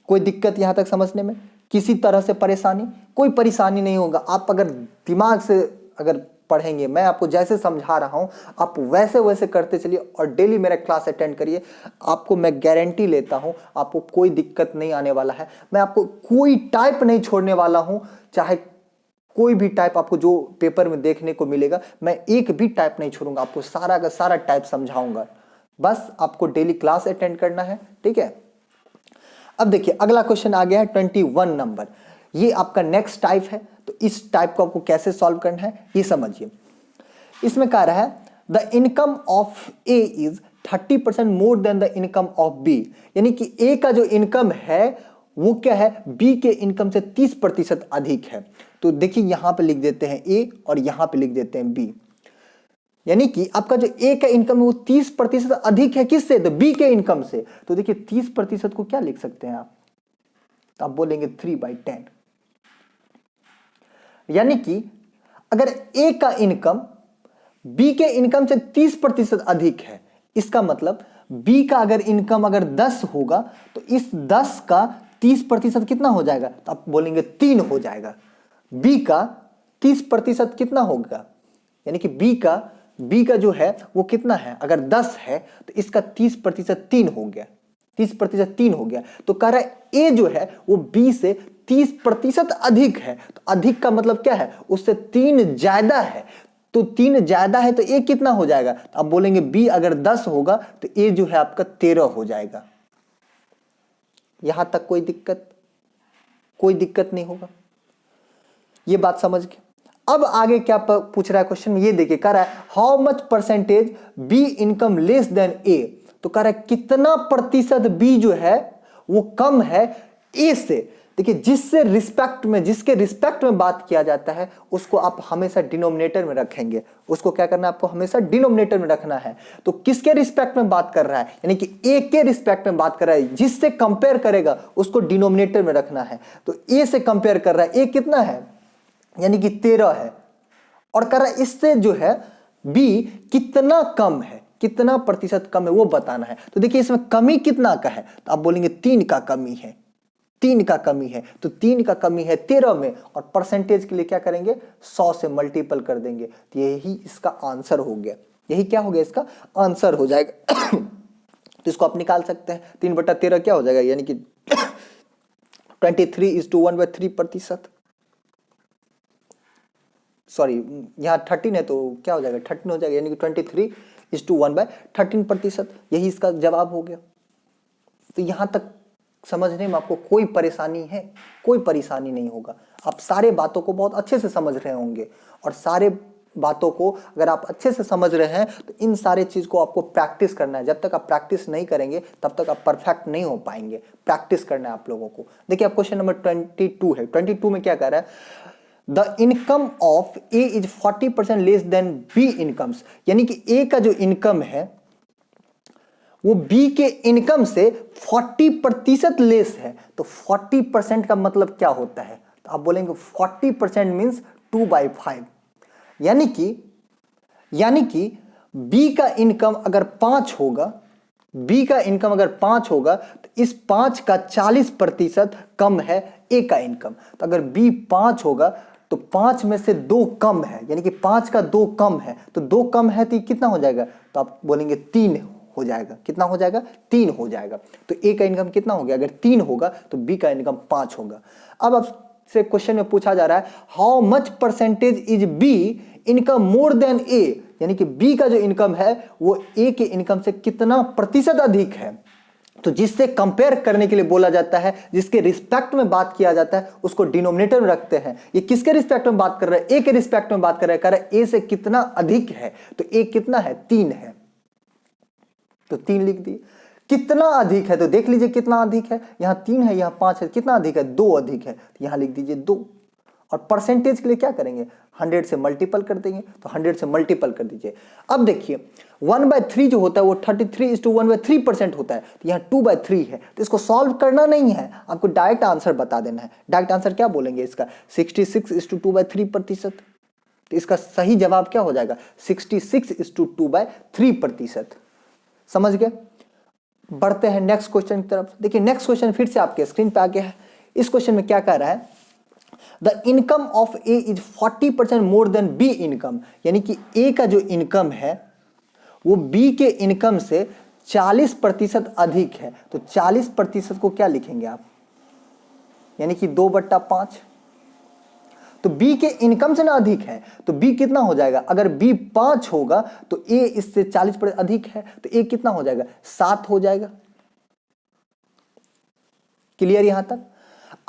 S1: कोई दिक्कत यहां तक समझने में, किसी तरह से परेशानी, कोई परेशानी नहीं होगा। आप अगर दिमाग से अगर पढ़ेंगे, मैं आपको जैसे समझा रहा हूं आप वैसे वैसे करते चलिए और डेली मेरा क्लास अटेंड करिए, आपको मैं गारंटी लेता हूं आपको कोई दिक्कत नहीं आने वाला है। मैं आपको कोई टाइप नहीं छोड़ने वाला हूं, चाहे कोई भी टाइप आपको जो पेपर में देखने को मिलेगा, मैं एक भी टाइप नहीं छोड़ूंगा, आपको सारा का सारा टाइप समझाऊंगा। बस आपको डेली क्लास अटेंड करना है। ठीक है, अब देखिए अगला क्वेश्चन आ गया है 21 नंबर, ये आपका नेक्स्ट टाइप है। तो इस टाइप को आपको कैसे सॉल्व करना है ये समझिए। इसमें कह रहा है the income of A is 30% more than the income of B, यानी कि ए का जो इनकम है वो क्या है, बी के इनकम से 30% अधिक है। तो देखिए यहां पे लिख देते हैं ए और यहां पे लिख देते हैं बी, यानी कि आपका जो ए का इनकम है वो 30% अधिक है, किससे, तो बी के इनकम से। तो देखिए 30% को क्या लिख सकते हैं आप, तो आप बोलेंगे 3/10, यानी कि अगर ए का इनकम बी के इनकम से 30% अधिक है, इसका मतलब बी का अगर इनकम अगर 10 होगा तो इस 10 का 30% कितना हो जाएगा, तो आप बोलेंगे 3 हो जाएगा। बी का 30% कितना होगा, यानी कि बी का जो है वो कितना है, अगर 10 है तो इसका 30% 3 हो गया, 30% 3 हो गया। तो कह रहा है ए जो है वो बी से 30% अधिक है। तो अधिक का मतलब क्या है, उससे 3 ज्यादा है। तो 3 ज्यादा है तो ए कितना हो जाएगा, तो आप बोलेंगे बी अगर 10 होगा तो ए जो है आपका 13 हो जाएगा। यहां तक कोई दिक्कत नहीं होगा, ये बात समझ के। अब आगे क्या पूछ रहा है क्वेश्चन में, ये देखिए कह रहा है how much percentage B income less than A. तो कह रहा है कितना प्रतिशत बी जो है वो कम है ए से। देखिए जिसके रिस्पेक्ट में बात किया जाता है उसको आप हमेशा डिनोमिनेटर में रखेंगे, उसको क्या करना है, आपको हमेशा डिनोमिनेटर में रखना है। तो किसके रिस्पेक्ट में बात कर रहा है, यानी कि ए के रिस्पेक्ट में बात कर रहा है, जिससे कंपेयर करेगा उसको डिनोमिनेटर में रखना है। तो ए से कंपेयर कर रहा है, ए कितना है, यानी कि 13 है, और कर रहा है इससे जो है बी कितना कम है, कितना प्रतिशत कम है वो बताना है। तो देखिए इसमें कमी कितना का है, तो आप बोलेंगे 3 का कमी है, 3 का कमी है। तो 3 का कमी है 13 में, और परसेंटेज के लिए क्या करेंगे, 100 से मल्टीपल कर देंगे। तो यही इसका आंसर हो गया, यही क्या हो गया, इसका आंसर हो जाएगा। तो इसको आप निकाल सकते हैं, 3/13 क्या हो जाएगा, यानी कि 23:1/3%। सॉरी यहाँ 13 है तो क्या हो जाएगा, 13 हो जाएगा, यानी कि 23 इज टू 1/13%। यही इसका जवाब हो गया। तो यहां तक समझने में आपको कोई परेशानी है? कोई परेशानी नहीं होगा। आप सारे बातों को बहुत अच्छे से समझ रहे होंगे, और सारे बातों को अगर आप अच्छे से समझ रहे हैं तो इन सारे चीज को आपको प्रैक्टिस करना है। जब तक आप प्रैक्टिस नहीं करेंगे तब तक आप परफेक्ट नहीं हो पाएंगे। प्रैक्टिस करना है आप लोगों को। देखिए आप क्वेश्चन नंबर 22 है। 22 में क्या कह रहा है? The income of A is 40% less than B incomes, यानी कि ए का जो इनकम है वो बी के इनकम से 40% लेस है। तो 40% का मतलब क्या होता है? तो आप बोलेंगे 40% मीन्स 2/5, यानी कि बी का इनकम अगर 5 होगा, बी का इनकम अगर 5 होगा तो इस 5 का 40% कम है ए का इनकम। तो अगर बी 5 होगा तो 5 में से 2 कम है, यानी कि 5 का 2 कम है। तो 2 कम है तो कितना हो जाएगा? तो आप बोलेंगे 3 हो जाएगा। कितना हो जाएगा? 3 हो जाएगा। तो ए का इनकम कितना हो गया? अगर 3 होगा तो बी का इनकम 5 होगा। अब आपसे क्वेश्चन में पूछा जा रहा है how much percentage is B income more than A, यानी कि बी का जो इनकम है वो ए के इनकम से कितना प्रतिशत अधिक है। तो जिससे कंपेयर करने के लिए बोला जाता है, जिसके रिस्पेक्ट में बात किया जाता है, उसको डिनोमिनेटर में रखते हैं। ये किसके रिस्पेक्ट में बात कर रहा है? ए के रिस्पेक्ट में बात कर रहा है। कह रहा है ए से कितना अधिक है, तो ए कितना है? 3 है, तो 3 लिख दिए। कितना अधिक है तो देख लीजिए कितना अधिक है। यहां 3 है, यहां 5 है। कितना अधिक है? 2 अधिक है, तो यहां लिख दीजिए 2। और परसेंटेज के लिए क्या करेंगे? 100 से मल्टीपल कर देंगे, तो 100 से मल्टीपल कर दीजिए। अब देखिए 1/3 जो होता है वो 33:1/3% होता है। तो यहाँ 2/3 है, तो इसको सॉल्व करना नहीं है, आपको डायरेक्ट आंसर बता देना है। डायरेक्ट आंसर क्या बोलेंगे इसका? 66:2/3%। तो इसका सही जवाब क्या हो जाएगा? 66:2/3%। समझ गए? बढ़ते हैं नेक्स्ट क्वेश्चन की तरफ। देखिए नेक्स्ट क्वेश्चन फिर से आपके स्क्रीन पे आ गया है। इस क्वेश्चन में क्या कह रहा है? The income of A is 40% more than be income, यानी कि ए का जो इनकम है वो बी के इनकम से 40% अधिक है। तो 40% को क्या लिखेंगे आप? यानी कि 2/5। तो बी के इनकम से ना अधिक है, तो बी कितना हो जाएगा? अगर बी 5 होगा तो ए इससे 40% अधिक है, तो ए कितना हो जाएगा? 7 हो जाएगा। क्लियर यहां तक?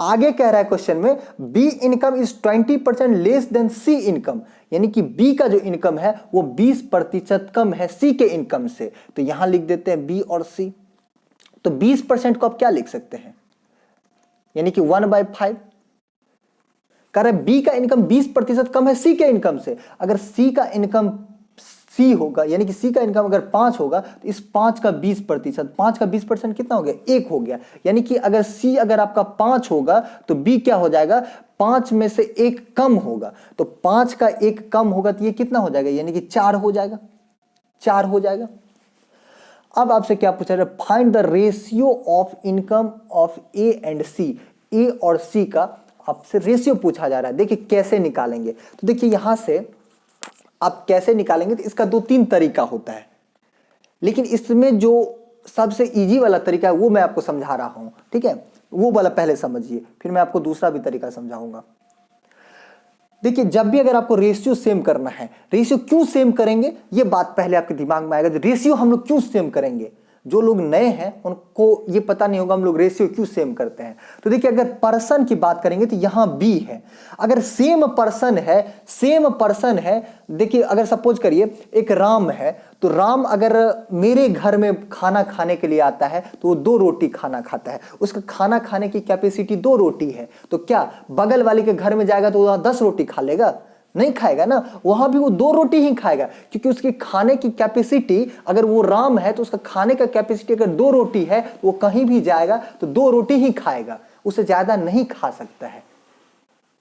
S1: आगे कह रहा है क्वेश्चन में B income is 20% less than C income, यानी कि बी का जो इनकम है वो 20% कम है सी के इनकम से। तो यहां लिख देते हैं बी और सी। तो 20% को आप क्या लिख सकते हैं? यानी कि 1/5। कह रहे बी का इनकम 20% कम है सी के इनकम से। अगर सी का इनकम सी होगा, यानी कि सी का इनकम अगर 5 होगा तो इस 5 का 20%, 5 का 20% कितना हो गया? 1 हो गया। यानी कि अगर सी अगर आपका 5 होगा तो बी क्या हो जाएगा? 5 में से 1 कम होगा। तो 5 का 1 कम होगा तो ये कितना हो जाएगा? यानी कि 4 हो जाएगा। 4 हो जाएगा। अब आपसे क्या पूछा जा रहा है? Find the ratio of income of A and C. A और सी का आपसे रेशियो पूछा जा रहा है। देखिए कैसे निकालेंगे। तो देखिए यहां से आप कैसे निकालेंगे, तो इसका 2-3 तरीका होता है, लेकिन इसमें जो सबसे इजी वाला तरीका है वो मैं आपको समझा रहा हूं। ठीक है, वो वाला पहले समझिए, फिर मैं आपको दूसरा भी तरीका समझाऊंगा। देखिए जब भी अगर आपको रेशियो सेम करना है, रेशियो क्यों सेम करेंगे ये बात पहले आपके दिमाग में आएगा। रेशियो हम लोग क्यों सेम करेंगे? जो लोग नए हैं उनको ये पता नहीं होगा हम लोग रेशियो क्यों सेम करते हैं। तो देखिए अगर पर्सन की बात करेंगे तो यहां बी है। अगर सेम पर्सन है, देखिए अगर सपोज करिए एक राम है, तो राम अगर मेरे घर में खाना खाने के लिए आता है तो वो 2 रोटी खाना खाता है। उसका खाना खाने की कैपेसिटी 2 रोटी है। तो क्या बगल वाले के घर में जाएगा तो वहां 10 रोटी खा लेगा? नहीं खाएगा ना, वहां भी वो 2 रोटी ही खाएगा, क्योंकि उसकी खाने की कैपेसिटी, अगर वो राम है तो उसका खाने का कैपेसिटी अगर 2 रोटी है तो वो कहीं भी जाएगा तो 2 रोटी ही खाएगा, उससे ज्यादा नहीं खा सकता है।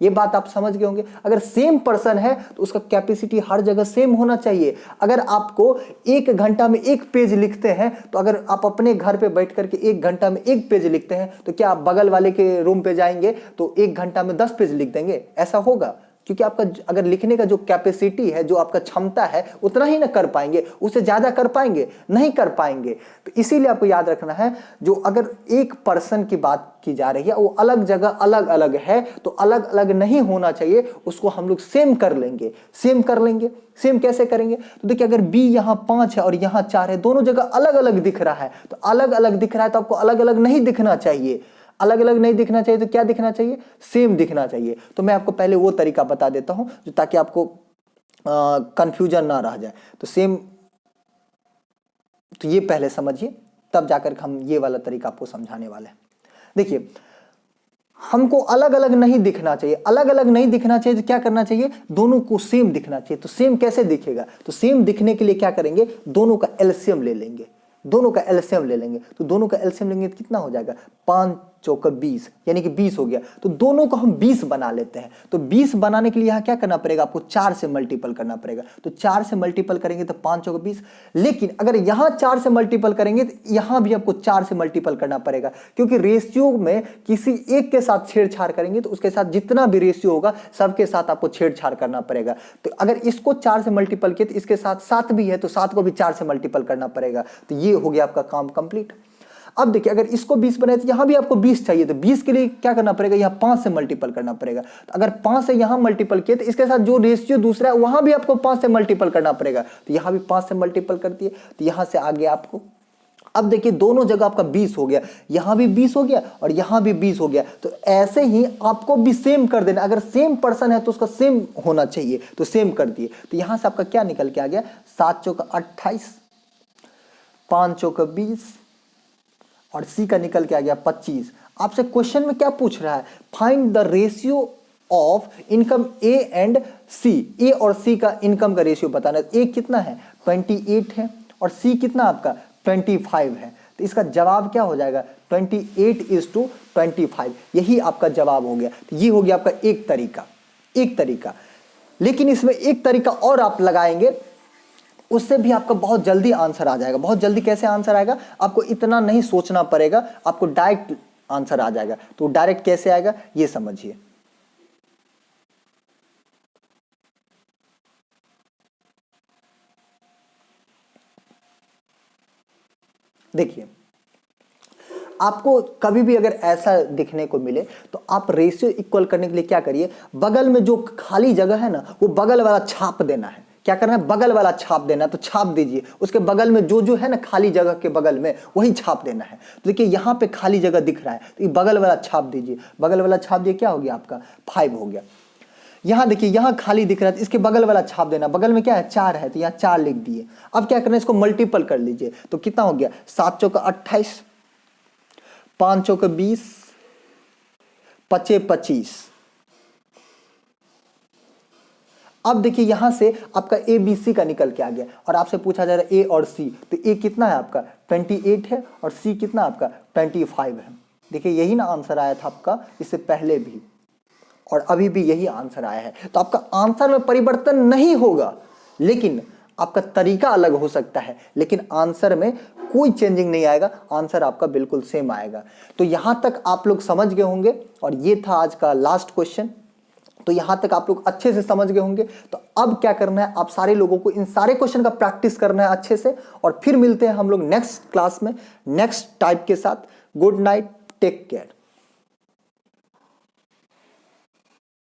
S1: ये बात आप समझ गए होंगे। अगर सेम पर्सन है तो उसका कैपेसिटी हर जगह सेम होना चाहिए। अगर आपको 1 घंटा में 1 पेज लिखते हैं, तो अगर आप अपने घर पे बैठ करके 1 घंटा में 1 पेज लिखते हैं, तो क्या आप बगल वाले के रूम पे जाएंगे तो 1 घंटा में 10 पेज लिख देंगे? ऐसा होगा? क्योंकि आपका अगर लिखने का जो कैपेसिटी है, जो आपका क्षमता है, उतना ही ना कर पाएंगे, उससे ज्यादा कर पाएंगे नहीं कर पाएंगे। तो इसीलिए आपको याद रखना है, जो अगर एक पर्सन की बात की जा रही है वो अलग जगह अलग अलग है, तो अलग अलग नहीं होना चाहिए, उसको हम लोग सेम कर लेंगे। सेम कर लेंगे, सेम कैसे करेंगे? तो देखिए अगर b यहाँ 5 है और यहाँ 4 है, दोनों जगह अलग अलग दिख रहा है, तो अलग अलग दिख रहा है तो आपको अलग अलग नहीं दिखना चाहिए। अलग अलग नहीं दिखना चाहिए तो क्या दिखना चाहिए? सेम दिखना चाहिए। तो मैं आपको पहले वो तरीका बता देता हूं जो ताकि आपको कंफ्यूजन ना रह जाए। तो सेम, तो ये पहले समझिए, तब जाकर हम ये वाला तरीका आपको समझाने वाले हैं। देखिए हमको अलग अलग नहीं दिखना चाहिए, अलग अलग नहीं दिखना चाहिए तो क्या करना चाहिए? दोनों को सेम दिखना चाहिए। तो सेम कैसे दिखेगा? तो सेम दिखने के लिए क्या करेंगे? दोनों का एलसीएम ले लेंगे, दोनों का एलसीएम ले लेंगे। तो दोनों का एलसीएम लेंगे तो कितना हो जाएगा? 5 चौका 20, यानी कि 20 हो गया। तो दोनों को हम 20 बना लेते हैं। तो 20 बनाने के लिए यहाँ क्या करना पड़ेगा? आपको 4 से मल्टीपल करना पड़ेगा। तो 4 से मल्टीपल करेंगे तो 5 चौका 20। लेकिन अगर यहाँ 4 से मल्टीपल करेंगे तो यहाँ भी आपको 4 से मल्टीपल करना पड़ेगा, क्योंकि रेशियो में किसी एक के साथ छेड़छाड़ करेंगे तो उसके साथ जितना भी रेशियो होगा सबके साथ आपको छेड़छाड़ करना पड़ेगा। तो अगर इसको 4 से मल्टीपल किए तो इसके साथ 7 भी है, तो 7 को भी 4 से मल्टीपल करना पड़ेगा। तो ये हो गया आपका काम कंप्लीट। अब देखिए अगर इसको 20 बनाए तो यहां भी आपको 20 चाहिए, तो 20 के लिए क्या करना पड़ेगा? यहाँ 5 से मल्टीपल करना पड़ेगा। तो अगर 5 से यहां मल्टीपल किए तो इसके साथ जो रेशियो दूसरा है वहां भी आपको 5 से मल्टीपल करना पड़ेगा। तो यहां भी 5 से मल्टीपल कर दिए, तो यहां से आगे आपको, अब देखिए दोनों जगह आपका 20 हो गया, यहां भी 20 हो गया और यहां भी 20 हो गया। तो ऐसे ही आपको भी सेम कर देना। अगर सेम पर्सन है तो उसका सेम होना चाहिए, तो सेम कर दिए। तो यहां से आपका क्या निकल के आ गया? 7 चौका 28, 5 चौका 20 और सी का निकल के आ गया 25। आपसे क्वेश्चन में क्या पूछ रहा है? Find the ratio of income A and C. A और सी का इनकम का रेशियो बताना। ए कितना है? 28 है और सी कितना आपका? 25 है। तो इसका जवाब क्या हो जाएगा? 28:25। यही आपका जवाब हो गया। तो ये हो गया आपका एक तरीका, एक तरीका। लेकिन इसमें एक तरीका और आप लगाएंगे, उससे भी आपका बहुत जल्दी आंसर आ जाएगा। बहुत जल्दी कैसे आंसर आएगा? आपको इतना नहीं सोचना पड़ेगा, आपको डायरेक्ट आंसर आ जाएगा। तो डायरेक्ट कैसे आएगा ये समझिए। देखिए आपको कभी भी अगर ऐसा दिखने को मिले तो आप रेशियो इक्वल करने के लिए क्या करिए? बगल में जो खाली जगह है ना, वो बगल वाला छाप देना है। क्या करना है? बगल वाला छाप देना है। तो छाप दीजिए, उसके बगल में जो जो है ना खाली जगह के बगल में वही छाप देना है। तो देखिए यहाँ पे खाली जगह दिख रहा है, तो ये बगल वाला छाप दीजिए। बगल वाला छाप दिए, क्या हो गया आपका? 5 हो गया। यहाँ देखिए यहाँ खाली दिख रहा है, तो इसके बगल वाला छाप देना। बगल में क्या है? 4 है, तो यहाँ 4 लिख दिए। अब क्या करना है? इसको मल्टीपल कर लीजिए। तो कितना हो गया? 7 चौका 28, 5 चौका 20, 5 25। अब देखिए यहां से आपका ए बी सी का निकल के आ गया और आपसे पूछा जा रहा है ए और सी। तो ए कितना है आपका? 28 है और सी कितना आपका? 25 है। देखिए यही ना आंसर आया था आपका इससे पहले भी, और अभी भी यही आंसर आया है। तो आपका आंसर में परिवर्तन नहीं होगा, लेकिन आपका तरीका अलग हो सकता है, लेकिन आंसर में कोई चेंजिंग नहीं आएगा। आंसर आपका बिल्कुल सेम आएगा। तो यहां तक आप लोग समझ गए होंगे, और ये था आज का लास्ट क्वेश्चन। तो यहां तक आप लोग अच्छे से समझ गए होंगे। तो अब क्या करना है? आप सारे लोगों को इन सारे क्वेश्चन का प्रैक्टिस करना है अच्छे से, और फिर मिलते हैं हम लोग नेक्स्ट क्लास में नेक्स्ट टाइप के साथ। Good night, take care.